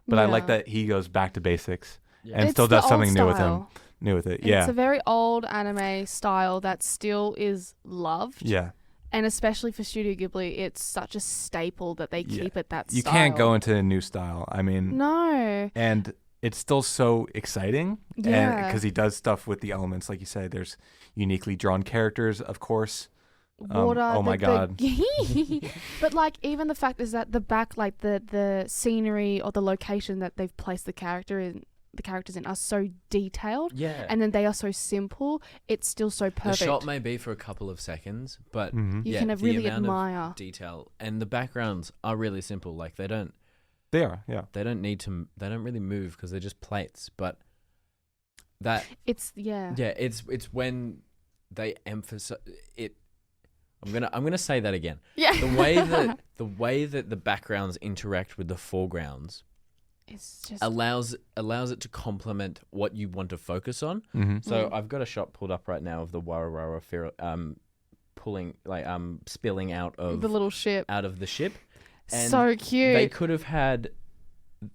But I like Yeah. that he goes back to basics Yeah. and It's still the does old something new with him. style. New with it, It's yeah, a very old anime style that still is loved. yeah. And especially for Studio Ghibli, it's such a staple that they Yeah. keep it that You style. can't go into a new style. I mean, No. and it's still so exciting, Yeah. because he does stuff with the elements, like you say. There's uniquely drawn characters, of course. Water. Oh my God. But like even the fact is that the back, like the scenery or the location that they've placed the characters in are so detailed, Yeah. and then they are so simple. It's still so the perfect. shot may be for a couple of seconds, but Mhm. You yeah, can the really amount admire. of detail and the backgrounds are really simple. Like they don't They are, yeah. they don't really move because they're just plates. But that It's yeah. it's when they emphasize it. I'm gonna say that again. Yeah. The way that the backgrounds interact with the foregrounds It's just allows it to complement what you want to focus on. Mm-hmm. So I've got a shot pulled up right now of the Wararawa pulling spilling out of the little ship. the ship. And So cute. they could have had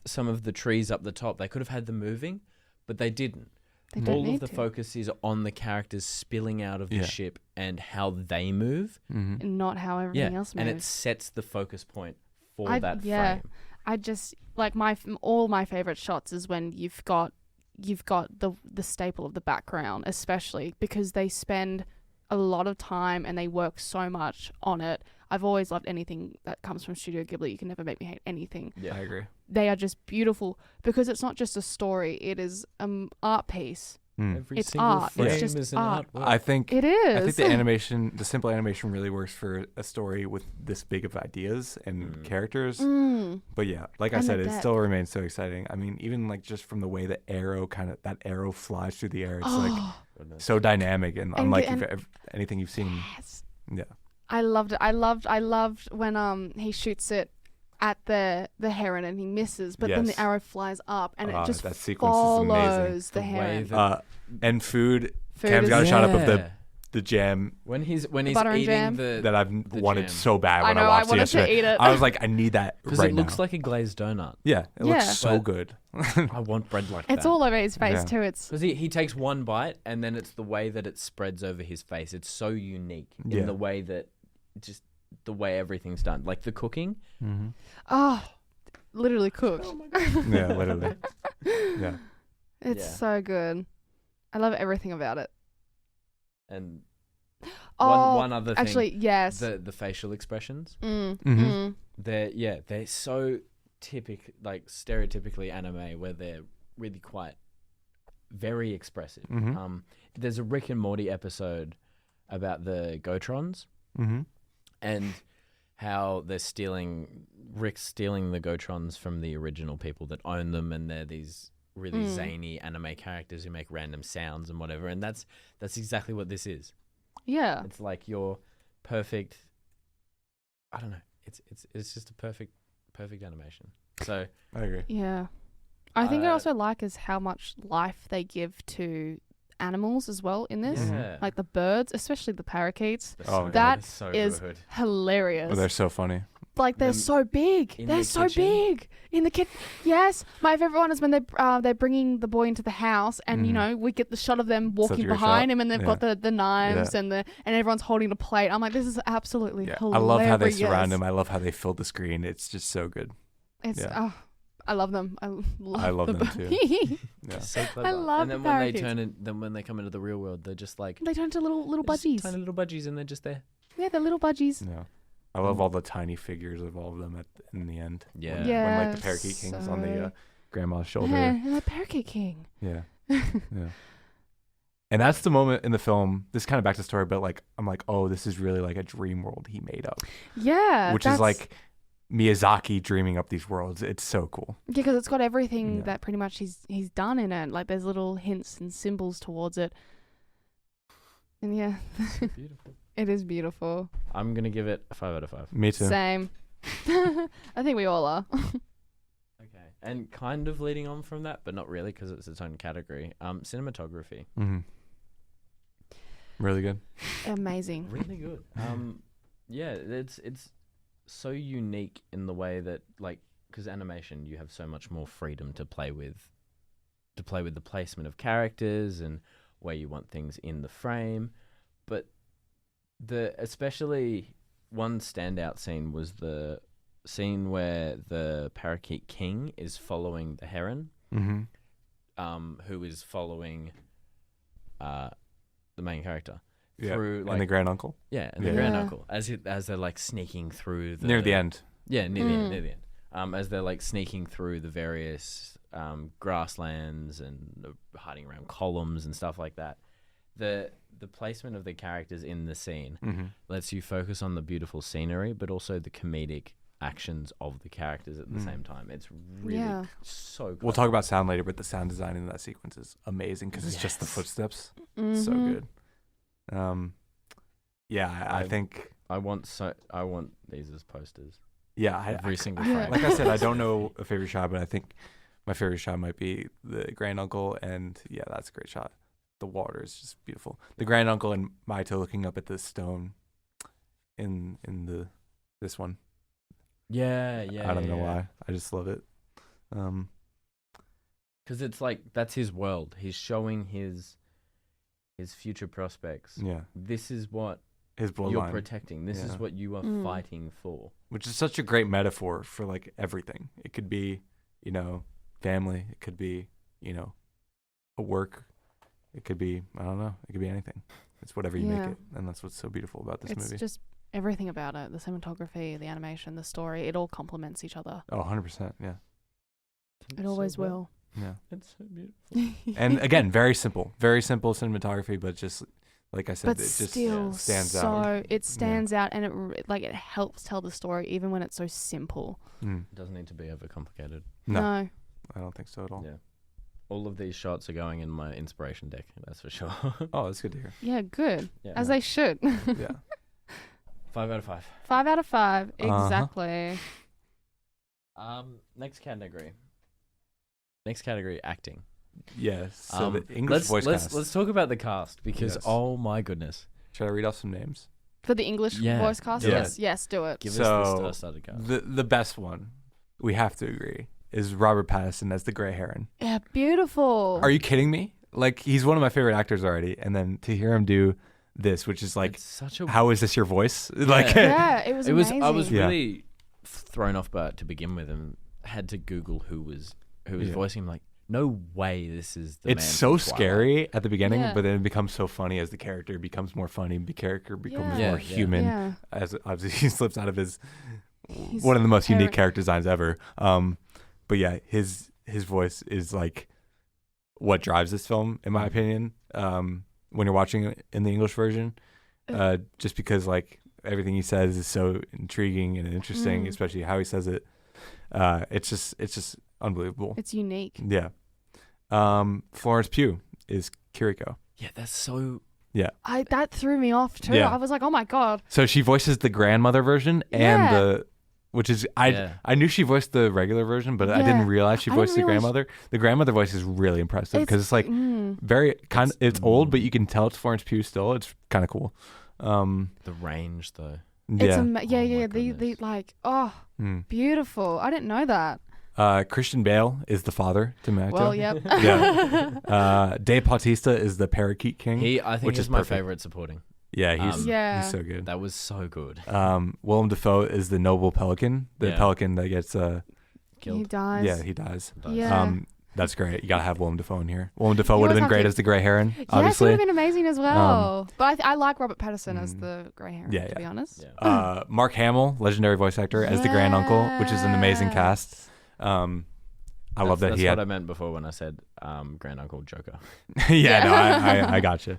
some of the trees up the top. They could have had them moving, but they didn't. They don't All need of the to. focus is on the characters spilling out of the Yeah. ship and how they move. Mm-hmm. And not how everything else moves. And it sets the focus point for that yeah. frame. I just like all my favorite shots is when you've got the staple of the background, especially because they spend a lot of time and they work so much on it. I've always loved anything that comes from Studio Ghibli. You can never make me hate anything. Yeah. I agree. They are just beautiful because it's not just a story. It is art piece. Every It's single art. It's frame just is an art. artwork. I think It is. I think the simple animation really works for a story with this big of ideas and characters. Mm. But yeah, like I And the said, it depth. still remains so exciting. I mean, even like just from the way that arrow flies through the air, it's like Goodness. so dynamic and And unlike and- anything you've seen. Yes. Yeah. I loved it. I loved when he shoots it at the heron and he misses, but then Yes. the arrow flies up and it just that sequence is amazing. follows the The way heron. that- And food. Food Cam's is- got a shot up of Yeah. the jam when he's butter and eating jam? that I've wanted jam. so bad I when know, I I watched it wanted to yesterday. eat it. I was like, I need that because right it looks now. like a glazed donut. Yeah, it Yeah. looks so But- good. I want bread like that. It's all over his face Yeah. too. It's Because he takes one bite and then it's the way that it spreads over his face. It's so unique in Yeah. the way that just the way everything's done. Like the cooking. literally cooked. Yeah, literally. Yeah. It's Yeah. so good. I love everything about it. And Oh, one other thing. actually, yes. The facial expressions. Mhm. They're so stereotypically anime where they're really quite very expressive. Mhm. There's a Rick and Morty episode about the Gotrons Mm-hmm. and how Rick's stealing the Gotrons from the original people that own them, and they're these really zany anime characters who make random sounds and whatever, and that's exactly what this is. Yeah. It's like your perfect. I don't know. It's just a perfect animation. So I agree. Yeah. I think I Uh, also like is how much life they give to animals as well in this. yeah, Like the birds, especially the parakeets. They're Oh, so that good. It's so is good. Hilarious. Oh, they're so funny. like they're Them so big. in They're the so kitchen? big in the kitchen. Yes, my favorite one is when they're bringing the boy into the house, and you know we get the shot of them Such a walking great behind shot. him, and they've got the knives and everyone's holding a plate. I'm like, this is absolutely hilarious. I love how they surround him. I love how they fill the screen. It's just so good. It's I love them. I love them too. Yeah. So clever. I love and then the when they parakeets. then when they come into the real world, they're just like They turn into little they're just budgies. tiny little budgies, and they're just there. Yeah, they're little budgies. Yeah. I love all the tiny figures of all of them in the end. Yeah. When like the parakeet king is on the grandma's shoulder. Yeah, and the parakeet king. Yeah. Yeah. And that's the moment in the film. This is kind of back to the story, but like I'm like, oh, this is really like a dream world he made up. Yeah, Which is like Miyazaki dreaming up these worlds. It's so cool. because it's got everything that pretty much he's done in it. Like there's little hints and symbols towards it. And yeah, Beautiful. it is beautiful. I'm gonna give it a 5 out of 5. Me too. Same. I think we all are. Okay. And kind of leading on from that, but not really because it's its own category. Cinematography. Mm-hmm. Really good. Amazing. Really good. Yeah, it's so unique in the way that like because animation you have so much more freedom to play with the placement of characters and where you want things in the frame, but especially one standout scene was the scene where the parakeet king is following the heron, who is following the main character through like and the grand uncle. and the grand uncle as they're like sneaking through Near the end. Yeah, near the end. As they're like sneaking through the various grasslands and hiding around columns and stuff like that. The placement of the characters in the scene lets you focus on the beautiful scenery, but also the comedic actions of the characters at the same time. It's really so cool. We'll talk about sound later, but the sound design in that sequence is amazing because it's just the footsteps. So good. I think I want these as posters. Yeah, every single frame. Like I said, I don't know a favorite shot, but I think my favorite shot might be the grand uncle, and yeah, that's a great shot. The water is just beautiful. The grand uncle and Maito looking up at the stone in this one. Yeah. I don't know why. I just love it. Because it's like that's his world. He's showing his future prospects. Yeah, this is what his bloodline you're protecting. This is what you are fighting for. Which is such a great metaphor for like everything. It could be, family. It could be, a work. It could be, I don't know. It could be anything. It's whatever you make it. And that's what's so beautiful about this movie. It's just everything about it. The cinematography, the animation, the story, it all complements each other. Oh, 100%. Yeah. It always will. Yeah. It's so beautiful. And again, very simple cinematography, but just like I said, but it just still stands out. So it stands out, and it helps tell the story even when it's so simple. It doesn't need to be overcomplicated. No, I don't think so at all. Yeah. All of these shots are going in my inspiration deck, that's for sure. Oh, that's good to hear. Yeah, good. Yeah. As they should. Yeah. 5 out of 5. 5 out of 5. Uh-huh. Exactly. Next category, acting. Yes. So the English voice cast. Let's talk about the cast because Yes. my goodness. Should I read off some names? For the English voice cast? Yeah. Yes, do it. Give So, us the star-studded cast. The best one, we have to agree, is Robert Pattinson as the Grey Heron. Yeah, beautiful. Are you kidding me? Like, he's one of my favorite actors already, and then to hear him do this, which is like, It's such a how is this your voice? Like, Yeah, it was amazing. I was really thrown off by it to begin with, and had to Google who was voicing him. Like, no way, this is the. it's man so from Twilight. scary at the beginning, Yeah. but then it becomes so funny as the character becomes more funny. The character becomes Yeah. more Yeah. human Yeah. as obviously he slips out of his He's one of the most unique Heron. character designs ever. But yeah, his voice is like what drives this film, in my opinion. When you're watching it in the English version, just because like everything he says is so intriguing and interesting, especially how he says it. It's just unbelievable. It's unique. Yeah. Florence Pugh is Kiriko. Yeah, that's so. That threw me off too. Yeah. I was like, oh my God. So she voices the grandmother version and which is I knew she voiced the regular version, but I didn't realize she voiced the grandmother. The grandmother voice is really impressive because it's like very kind of it's old, but you can tell it's Florence Pugh still. It's kind of cool. The range though. Yeah. Yeah. my The goodness. like Mm. beautiful. I didn't know that. Christian Bale is the father to Magneto. Well, yep. Yeah. Dave Bautista is the Parakeet King. I think which he's is my perfect. favorite supporting. Yeah, he's Yeah. he's so good. That was so good. Willem Dafoe is the noble pelican, the Yeah. pelican that gets He Killed. dies. yeah, he dies. Yeah. That's great. You gotta have Willem Dafoe in here. Willem Dafoe You would have always been have great to- as the Grey Heron, Yes, it obviously. would have been amazing as well. But I like Robert Pattinson as the Grey Heron, yeah, to be honest. Yeah. Mark Hamill, legendary voice actor, as the Grand Uncle, which is an amazing cast. I love that that's he what had. I meant before when I said Grand Uncle Joker. Yeah, no, I got you.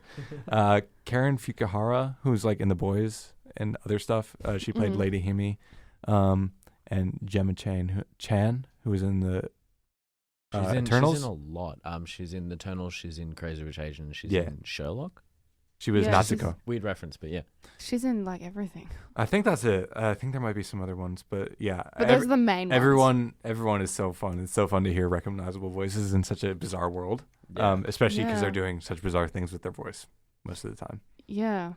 Karen Fukuhara, who's like in The Boys and other stuff. She played Lady Himi, and Gemma Chan, who was in the Eternals. She's in a lot. She's in Eternals. She's in Crazy Rich Asians. She's Yeah. in Sherlock. She was Yeah, Natsuko. Weird reference, but yeah. She's in like everything. I think that's it. I think there might be some other ones, but yeah. But those are the main ones. Everyone is so fun. It's so fun to hear recognizable voices in such a bizarre world, Yeah. especially because Yeah. they're doing such bizarre things with their voice most of the time. Yeah.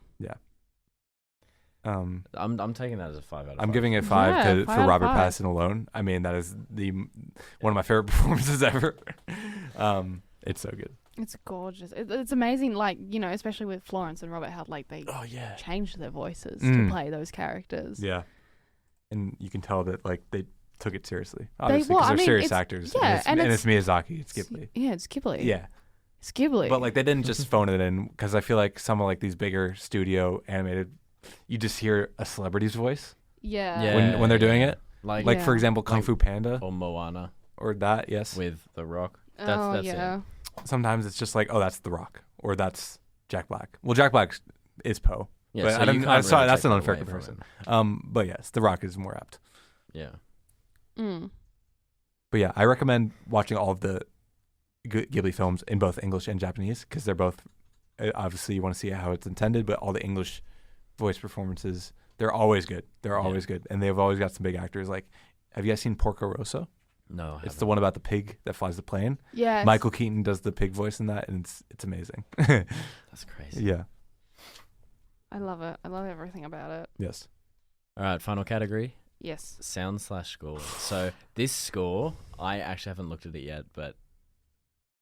I'm taking that as a 5 out of 5. giving it 5 Yeah, 5 for out of Robert 5. Pattinson alone. I mean, that is one of my favorite performances ever. It's so good. It's gorgeous. It's amazing, like, you know, especially with Florence and Robert, how like they Oh yeah. changed their voices Mm. to play those characters. Yeah, and you can tell that like they took it seriously. Obviously, well, because I they're mean, serious it's- actors. yeah, and and it's Miyazaki. It's Ghibli. Yeah, it's Ghibli. Yeah. It's Ghibli. But like they didn't just phone it in, because I feel like some of like these bigger studio animated, you just hear a celebrity's voice yeah. when they're doing it. Like Like for Yeah. example, Kung Fu Panda or Moana or that. Yes. with The Rock. That's That's yeah. Sometimes it's just like, oh, that's The Rock or that's Jack Black. Well, Jack Black is Poe. Yeah, But so I you don't- can't sorry, really that's take an that unfair away from comparison. him. But yes, The Rock is more apt. Yeah. Mm. But yeah, I recommend watching all of the Ghibli films in both English and Japanese, because they're both obviously you want to see how it's intended, but all the English voice performances, they're always good. They're always good, and they've always got some big actors. Like, have you guys seen Porco Rosso? No. It's the one about the pig that flies the plane. Yeah. Michael Keaton does the pig voice in that, and it's amazing. That's crazy. Yeah. I love it. I love everything about it. Yes. All right, final category. Yes. Sound/score. So this score, I actually haven't looked at it yet, but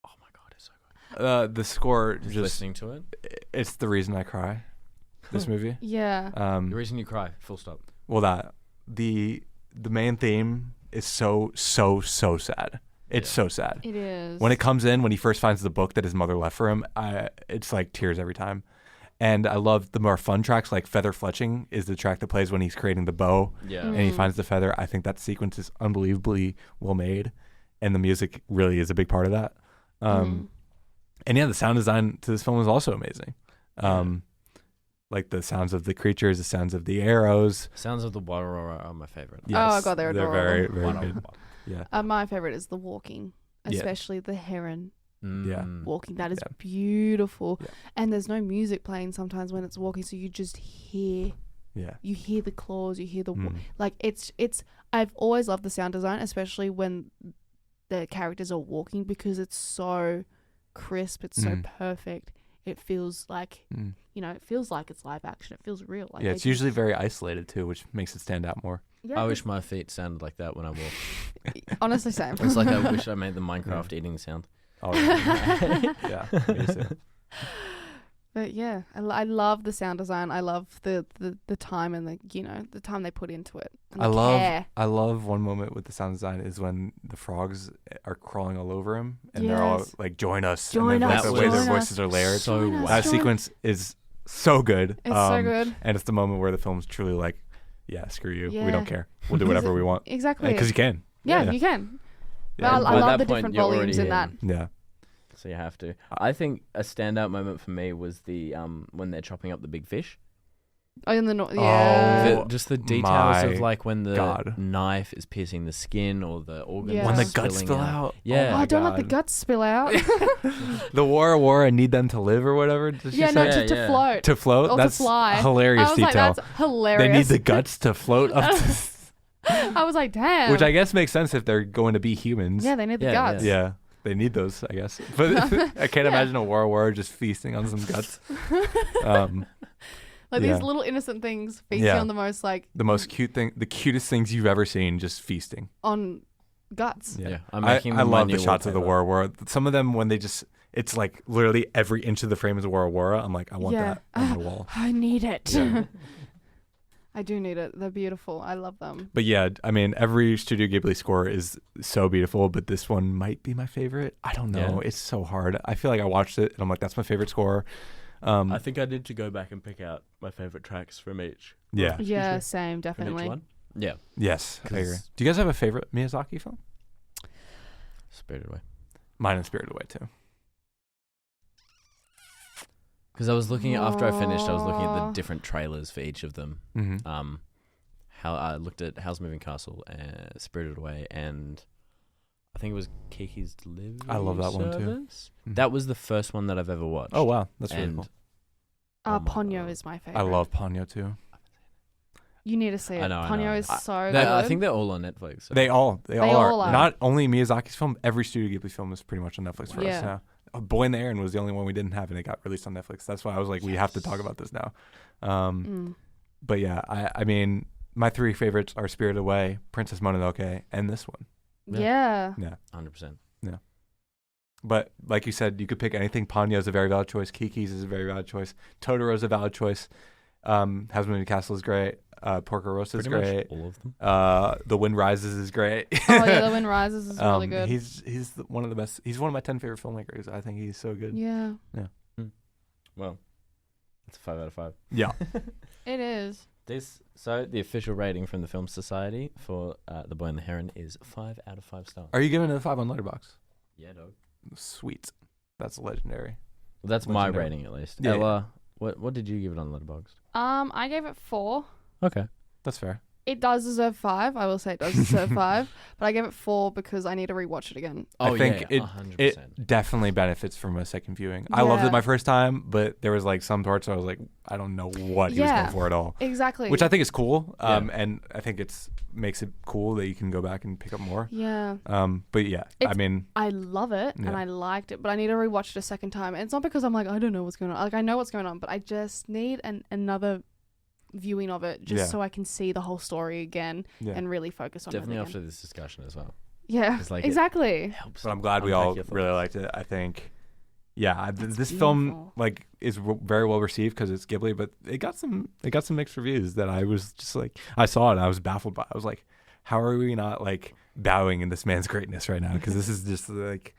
oh my god, it's so good. The score Just just listening to it. it's the reason I cry. This movie. Yeah. The reason you cry. Full stop. Well, that the main theme is so sad. It's so sad. It is. When it comes in, when he first finds the book that his mother left for him, it's like tears every time. And I love the more fun tracks, like Feather Fletching is the track that plays when he's creating the bow Yeah. Mm. and he finds the feather. I think that sequence is unbelievably well made, and the music really is a big part of that. And yeah, the sound design to this film is also amazing. Like the sounds of the creatures, the sounds of the arrows. Sounds of the water are my favorite. Yes, God, they're very, adorable. very Water. good. Yeah. My favorite is the walking, Yeah. especially the heron Yeah. walking. That is Yeah. beautiful. Yeah. And there's no music playing sometimes when it's walking, so you just hear. Yeah. You hear the claws. You hear the Mm. like. It's. I've always loved the sound design, especially when the characters are walking, because it's so crisp. It's so perfect. It feels like it feels like it's live action. It feels real. Like Yeah, they it's just- usually very isolated too, which makes it stand out more. Yeah, I wish my feet sounded like that when I walk. honestly, same. It's like I wish I made the Minecraft eating sound. Oh, yeah. Me too. But yeah, I love the sound design. I love the time and the time they put into it. And the care. I love one moment with the sound design is when the frogs are crawling all over him and they're all Yes. like, join us. Join and then, like, us, the way their join voices are layered. So Join us, wow. That join- sequence is so good. It's so good. And it's the moment where the film's truly like, yeah, screw you. We Yeah. don't care. We'll do whatever we want. Exactly. Because you can. Yeah, you can. Yeah. But I By love that the point, different you're already volumes in that. Yeah. So you have to. I think a standout moment for me was the when they're chopping up the big fish. Oh, in the yeah. Oh, Just the details my of like when the God. knife is piercing the skin or the organs. Yeah. When the spilling guts spill out. Yeah. Oh, my don't let the God. guts spill out. The war, I need them to live or whatever. Did she yeah, no, say? to Yeah. float. To float? Or That's to fly. hilarious I was detail. like, that's hilarious. They need the guts to float up to, I was like, damn. which I guess makes sense if they're going to be humans. Yeah, they need the Yeah, guts. Yeah, they need those, I guess. But I can't imagine a war just feasting on some guts. Like Yeah. these little innocent things feasting Yeah. on the most like The most the cutest things you've ever seen, just feasting. on guts. Yeah. I love the shots of the Wara Wara. Some of them when they just, it's like literally every inch of the frame is a Wara Wara. I'm like, I want that on the wall. I need it. Yeah. I do need it. They're beautiful. I love them. But yeah, I mean, every Studio Ghibli score is so beautiful, but this one might be my favorite. I don't know. Yeah. It's so hard. I feel like I watched it and I'm like, that's my favorite score. I think I need to go back and pick out my favorite tracks from each. Yeah. Yeah, same, From each definitely. one. Yeah. Yes, I agree. 'Cause- Do you guys have a favorite Miyazaki film? Spirited Away. Mine is Spirited Away too. Because I was looking after I finished, I was looking at Aw. the different trailers for each of them. Mm-hmm. How I looked at Howl's Moving Castle, Spirited Away, and I think it was Kiki's Delivery I love that one too. Service. Mhm. That was the first one that I've ever watched. Oh wow, that's really and cool. Oh my Ponyo God. is my favorite. I love Ponyo too. You need to see it. I know. Ponyo is so good. I think they're all on Netflix. So. They all all are. are. Not only Miyazaki's film, every Studio Ghibli film is pretty much on Netflix for Yeah. us now. Boy in the Heron was the only one we didn't have, and it got released on Netflix. That's why I was like, we have to talk about this now. But yeah, I mean, my three favorites are Spirited Away, Princess Mononoke, and this one. Yeah. Yeah. 100%. But like you said, you could pick anything. Ponyo is a very valid choice. Kiki's is a very valid choice. Totoro's a valid choice. Howl's Moving Castle is great. Porco Rosso is Pretty great. much all of them. The Wind Rises is great. Oh yeah, The Wind Rises is really good. He's one of the best. He's one of my 10 favorite filmmakers. I think he's so good. Yeah. Well, it's a 5 out of 5. Yeah. It is. So the official rating from the Film Society for The Boy and the Heron is 5 out of 5 stars. Are you giving it a 5 on Letterboxd? Yeah, dog. Sweet. That's legendary. Well, that's my Legendary. rating at least. Yeah, Ella, what did you give it on Letterboxd? I gave it 4. Okay. That's fair. It does deserve 5. I will say it does deserve 5. But I gave it 4 because I need to rewatch it again. Oh, I think yeah, 100%. it definitely benefits from a second viewing. I loved Yeah. it my first time, but there was like some parts where I was like, I don't know what he was Yeah. going for at all. Exactly. Which I think is cool. Yeah. And I think makes it cool that you can go back and pick up more. Yeah. But yeah, I It's- mean, I love it and Yeah. I liked it, but I need to rewatch it a second time. And it's not because I'm like, I don't know what's going on. Like, I know what's going on, but I just need another viewing of it just Yeah. so I can see the whole story again yeah. and really focus on Definitely it again. after this discussion as well. Yeah, It's like it exactly. helps. But I'm glad we unpack all your really thoughts. liked it. I think, yeah, this beautiful. film like is very well received because it's Ghibli, but it got some mixed reviews that I was just like, I saw it and I was baffled by. I was like, how are we not like bowing in this man's greatness right now? Because this is just like,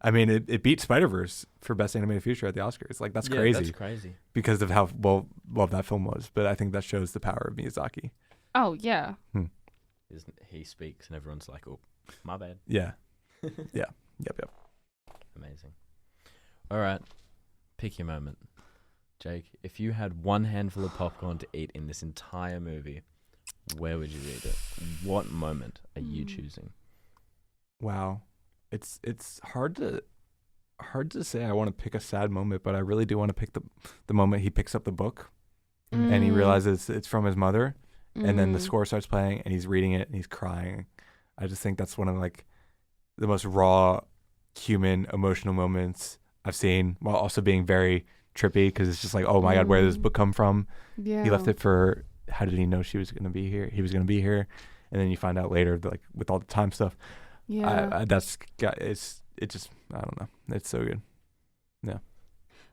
I mean, it beat Spider-Verse for best animated feature at the Oscars. Like that's Yeah, crazy That's crazy. because of how well loved that film was. But I think that shows the power of Miyazaki. Oh, yeah. He speaks and everyone's like, oh, my bad. Yeah, yeah, yep. Amazing. All right. Pick your moment. Jake, if you had one handful of popcorn to eat in this entire movie, where would you eat it? What moment are you choosing? Wow, it's hard to say. I want to pick a sad moment, but I really do want to pick the moment he picks up the book and he realizes it's from his mother, and then the score starts playing and he's reading it and he's crying. I just think that's one of like the most raw, human, emotional moments I've seen, while also being very trippy because it's just like, oh my God, where did this book come from? Yeah. He left it for. How did he know she was gonna be here? He was gonna be here, and then you find out later, like with all the time stuff. Yeah. It's just, I don't know. It's so good.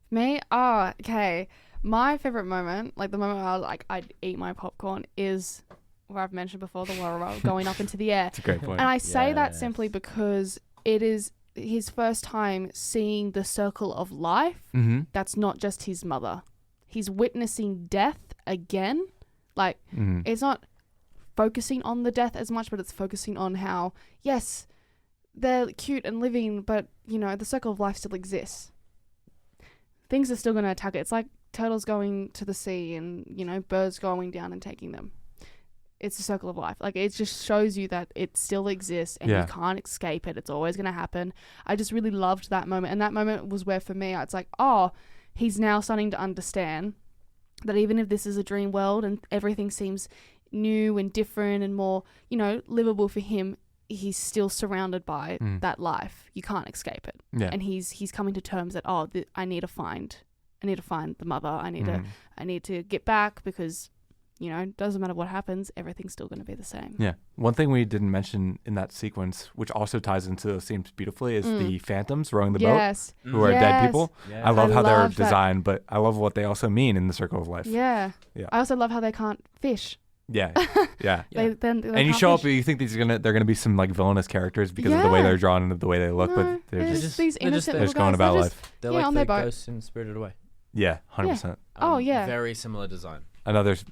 Me? Okay. My favorite moment, like the moment where I'd eat my popcorn, is where I've mentioned before, the Wara going up into the air. It's a great point. And I say that Yes. simply because it is his first time seeing the circle of life. Mm-hmm. That's not just his mother. He's witnessing death again. Like, Mm-hmm. it's not focusing on the death as much, but it's focusing on how, yes, they're cute and living, but, you know, the circle of life still exists. Things are still going to attack it. It's like turtles going to the sea and, you know, birds going down and taking them. It's a circle of life. Like, it just shows you that it still exists and Yeah. you can't escape it. It's always going to happen. I just really loved that moment. And that moment was where, for me, it's like, oh, he's now starting to understand that even if this is a dream world and everything seems new and different and more, you know, livable for him, he's still surrounded by that life. You can't escape it. Yeah. And he's coming to terms that, I need to find need to find the mother. I need to get back because, it doesn't matter what happens, everything's still going to be the same. Yeah. One thing we didn't mention in that sequence, which also ties into those themes beautifully, is the phantoms rowing the boat, who are dead people. Yeah. I love how they're that. designed, but I love what they also mean in the circle of life. Yeah. Yeah. I also love how they can't fish. Yeah. Yeah. They And you can't show up, fish. you think they're gonna be some like villainous characters because of the way they're drawn and the way they look, No, but they're just these innocent little going guys. about They're life. They're Yeah, like on the their boat. ghosts in Spirited Away. Yeah, 100%. Oh, yeah. Very similar design. Another That's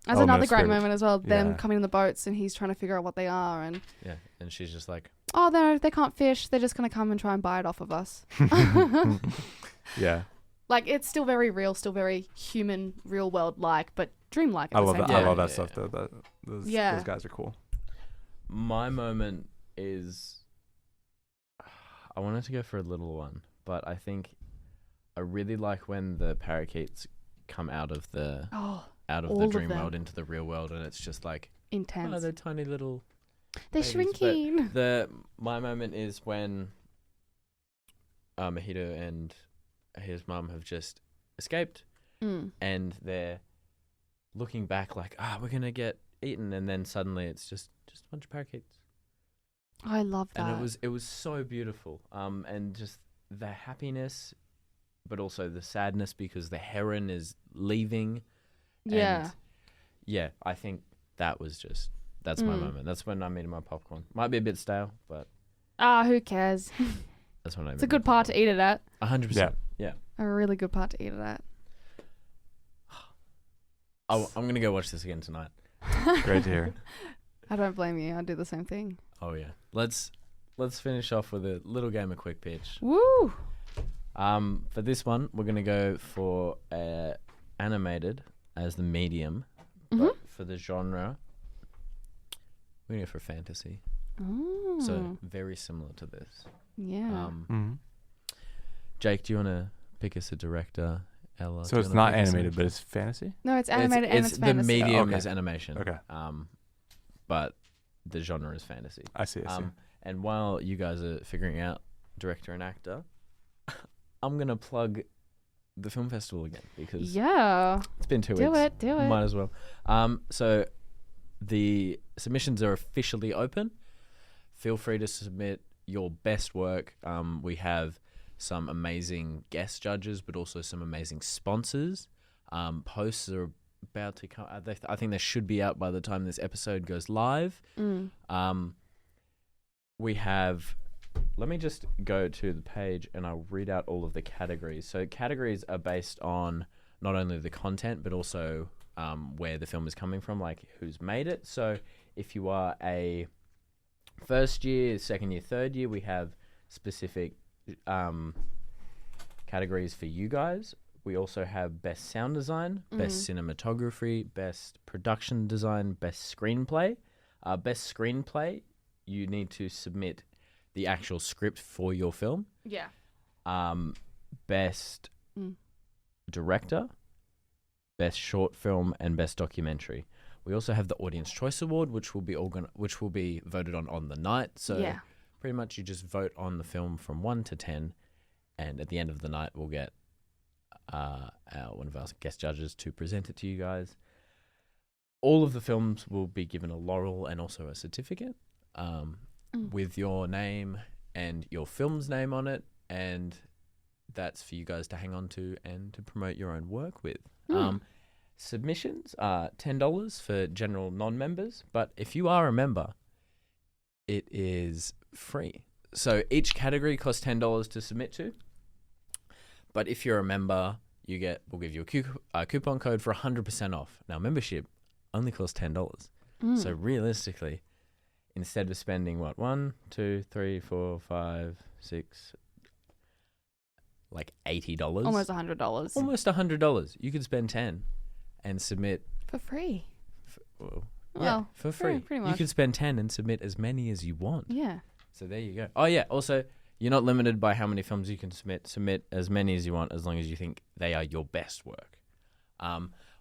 element another of great Spirit. moment as well. Them Yeah. coming in the boats and he's trying to figure out what they are. And, Yeah, and she's just like, oh, no, they can't fish. They're just going to come and try and buy it off of us. Yeah. Like, it's still very real, still very human, real world-like, but dreamlike at I the love same that. time. I love that Yeah. stuff though. Those Yeah. guys are cool. my moment is, I wanted to go for a little one, but I think I really like when the parakeets come out of the Oh, out of all the of dream them. world into the real world, and it's just like, intense. oh, they're tiny little. They're babies, but shrinking. My moment is when Mahito and his mum have just escaped, and they're looking back like, we're gonna get eaten, and then suddenly it's just a bunch of parakeets, I love that. and it was so beautiful, and just the happiness, but also the sadness because the heron is leaving. Yeah. And yeah, I think that's my moment. That's when I'm eating my popcorn. Might be a bit stale, but Who cares? that's when I. It's a good part to eat it at. 100%. Yeah. A really good part to eat it at. Oh, I'm gonna go watch this again tonight. Great to hear. I don't blame you. I'd do the same thing. Oh yeah. Let's finish off with a little game of quick pitch. Woo! For this one, we're gonna go for animated as the medium, but for the genre, we're gonna go for fantasy. Oh. So very similar to this. Yeah. Jake, do you wanna pick us a director? Ella, So it's not animated, but it's fantasy. No, it's animated and it's fantasy. The medium Okay. is animation. Okay. But the genre is fantasy. I see. And while you guys are figuring out director and actor, I'm gonna plug the film festival again because it's been 2 weeks. Do it. Might as well. So the submissions are officially open. Feel free to submit your best work. We have some amazing guest judges, but also some amazing sponsors. Posts are about to come. I think they should be out by the time this episode goes live. We have. Let me just go to the page and I'll read out all of the categories. So categories are based on not only the content, but also where the film is coming from, like who's made it. So if you are a first year, second year, third year, we have specific categories for you guys. We also have best sound design, best cinematography, best production design, best screenplay. Best screenplay, you need to submit the actual script for your film. Yeah. Best director, best short film, and best documentary. We also have the Audience Choice Award, which will be voted on the night. So pretty much you just vote on the film from 1 to 10, and at the end of the night we'll get one of our guest judges to present it to you guys. All of the films will be given a laurel and also a certificate with your name and your film's name on it, and that's for you guys to hang on to and to promote your own work with. Submissions are $10 for general non-members, but if you are a member, it is free. So each category costs $10 to submit to, but if you're a member, we'll give you a coupon code for 100% off. Now, membership only costs $10. So realistically, instead of spending what, 1, 2, 3, 4, 5, 6, like $80, Almost $100. almost $100, you could spend 10 and submit For free. for free. Pretty You much. could spend 10 and submit as many as you want. Yeah. So there you go. Oh yeah, also you're not limited by how many films you can submit. Submit as many as you want, as long as you think they are your best work.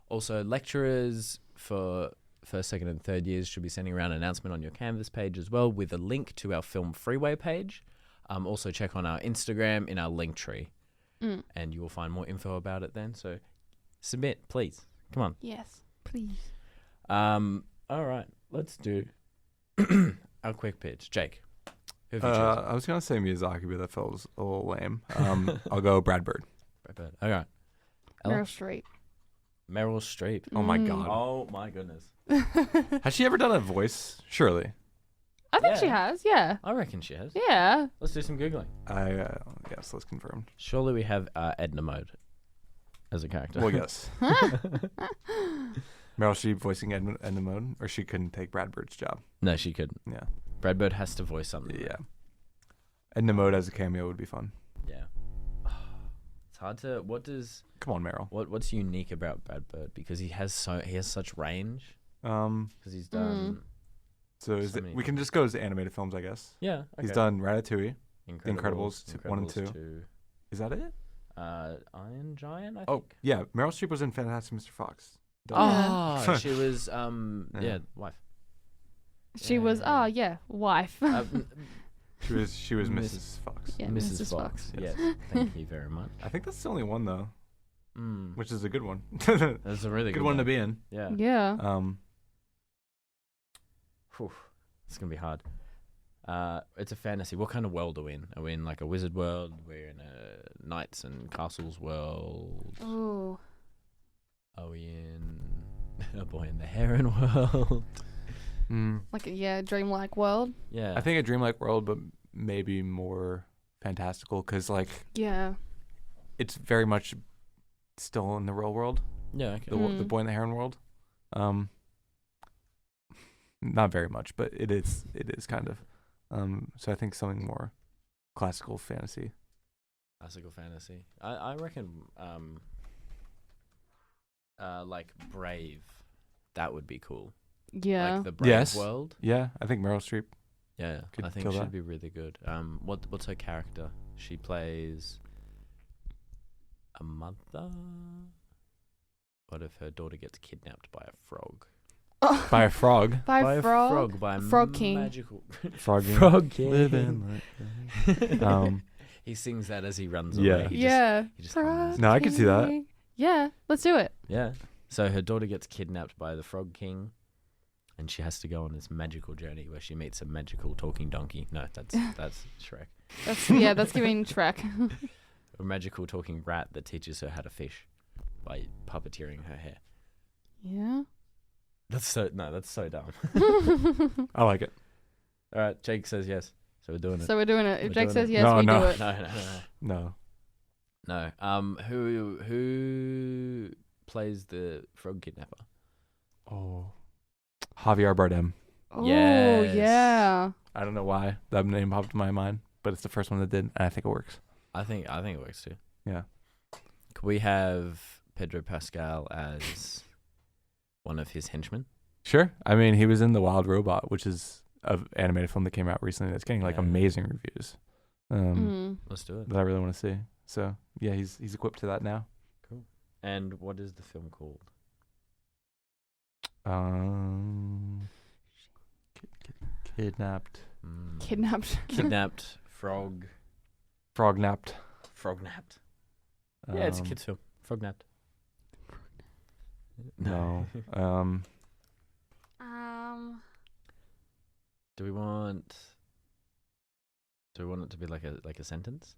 Also, lecturers for first, second, and third years should be sending around an announcement on your Canvas page as well, with a link to our Film Freeway page. Also, check on our Instagram in our link tree. and you will find more info about it then. So submit, please. Come on. Yes, please. All right, let's do our quick pitch. Jake, who have you chosen? I was gonna say Miyazaki, but that feels a little lame. I'll go Brad Bird. Brad Bird. All right. Ella? Meryl Streep. Meryl Streep. Oh my god. Oh my goodness. Has she ever done a voice? Surely. I think she Yeah. has. Yeah. I reckon she has. Yeah. Let's do some googling. Yes, let's confirm. Surely we have Edna Mode as a character. Well, yes. Meryl Streep voicing Edna Mode, or she couldn't take Brad Bird's job. No, she couldn't. Yeah. Brad Bird has to voice something. Yeah. Edna Mode as a cameo would be fun. Yeah. It's hard to. Come on, Meryl. What's unique about Brad Bird? Because he has such range. Um. Because he's done. So we can just go to animated films, I guess. Yeah. Okay. He's done Ratatouille. Incredibles, The Incredibles 1 and 2. Is that it? Iron Giant. I Oh, think. yeah. Meryl Streep was in Fantastic Mr. Fox. Oh, she was wife. She was. Oh yeah, wife. She was Mrs. Fox. Yeah, Mrs. Fox. Yes. Yes. Thank you very much. I think that's the only one though, which is a good one. That's a really good one to be in. Yeah. Yeah. Whew. It's gonna be hard. It's a fantasy. What kind of world are we in? Are we in like a wizard world? We're in a knights and castles world. Ooh. Are we in a boy in the Heron world? Like a dreamlike world. Yeah. I think a dreamlike world, but maybe more fantastical because Yeah. it's very much still in the real world. Yeah. Okay. The boy in the Heron world. Not very much, but it is kind of. So I think something more classical fantasy. Classical fantasy. I reckon like Brave. That would be cool. Yeah. Like the Brave Yes. world. Yeah, I think Meryl Streep. Yeah. Could I think kill she'd that. be really good. What's her character? She plays a mother. What if her daughter gets kidnapped by a frog? By a frog. By a frog. frog. By a Frog King. magical Frog. frog king. Living like He sings that as he runs Yeah. away. He just Frog hums. No, I can see that. King. Yeah. Let's do it. Yeah. So her daughter gets kidnapped by the Frog King, and she has to go on this magical journey where she meets a magical talking donkey. No, that's Shrek. That's giving Shrek. A magical talking rat that teaches her how to fish by puppeteering her hair. Yeah. That's so dumb. I like it. All right, Jake says yes, so we're doing it. So we're doing it. If We're Jake doing says it. yes, No, we no. do it. No. No. Who plays the frog kidnapper? Oh, Javier Bardem. Oh Yes. yeah. I don't know why that name popped in my mind, but it's the first one that did, and I think it works. I think it works too. Yeah. Could we have Pedro Pascal as one of his henchmen? Sure. I mean, he was in The Wild Robot, which is an animated film that came out recently that's getting Yeah. amazing reviews. Let's do it. That I really want to see. So yeah, he's equipped to that now. Cool. And what is the film called? Kidnapped. Kidnapped. Kidnapped frog. Frog napped. Frog napped. Yeah, it's a kid's film. Frog napped. No. Do we want it to be like a sentence?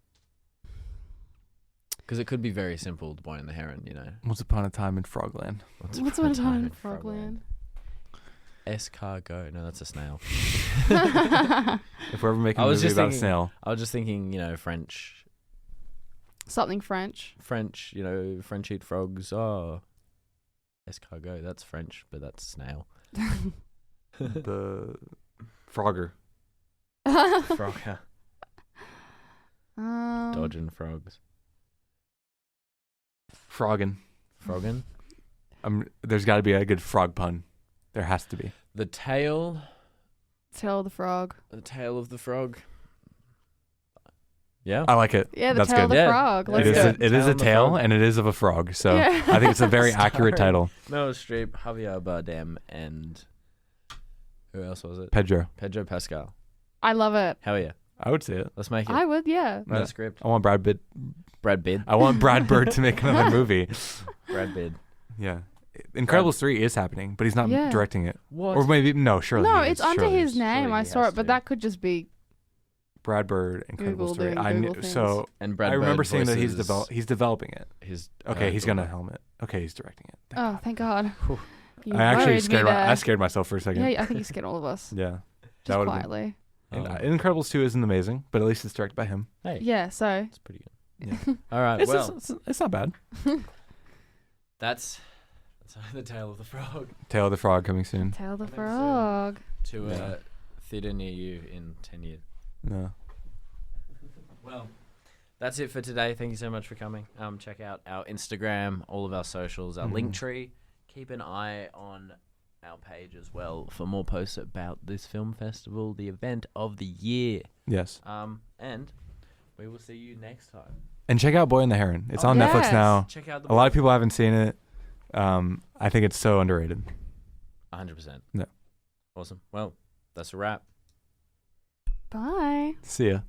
Because it could be very simple. The Boy and the Heron, you know. Once upon a time in Frogland. What's one time in Frogland? Escargot. No, that's a snail. If we're ever making a movie about a snail. I was just thinking, French. Something French. French, French eat frogs. Oh, escargot. That's French, but that's snail. The Frogger. Frogger. Dodging frogs. Froggin. Froggin. There's got to be a good frog pun. There has to be. The tail. Tail of the frog. The tail of the frog. Yeah. I like it. Yeah, the That's tail of good. the Yeah. frog. Yeah. Let's It do is. it. It is Tail a on the tail, frog. and it is of a frog. So Yeah. I think it's a very accurate Starring title. Meryl Streep, Javier Bardem, and who else was it? Pedro. Pedro Pascal. I love it. Hell yeah. I would see it. Let's make it. I would, yeah. No Yeah. script. I want Brad Pitt. Brad Pitt. I want Brad Bird to make another movie. Brad Pitt. Yeah. Incredibles 3 is happening, but he's not Yeah. directing it. What? Or maybe surely. No, he is. it's under Surely he his is. name. Surely I he saw has it, but to. that could just be Brad Bird, Google Incredibles 3. doing I Google knew, things. so And Brad I remember Bird seeing that voices he's developing it. his. Okay, he's gonna daughter. helm it. Okay, he's directing it. Oh, thank God. Whew. You I actually worried me scared. there. I scared myself for a second. Yeah, I think you scared all of us. Yeah. Just would've been- quietly. And, Oh. Incredibles 2 isn't amazing, but at least it's directed by him. Hey, Yeah, so it's pretty good. All right. It's not bad. That's the tale of the frog. Tail of the Frog coming soon. tell the I think so. frog. To Yeah. a theatre near you in 10 years. No. Well, that's it for today. Thank you so much for coming. Check out our Instagram, all of our socials, our link tree. Keep an eye on our page as well for more posts about this film festival, the event of the year. Yes. And we will see you next time. And check out Boy and the Heron. It's on yes. Netflix now. Check out the A lot of people haven't seen it. I think it's so underrated. 100%. Yeah. Awesome. Well, that's a wrap. Bye. See ya.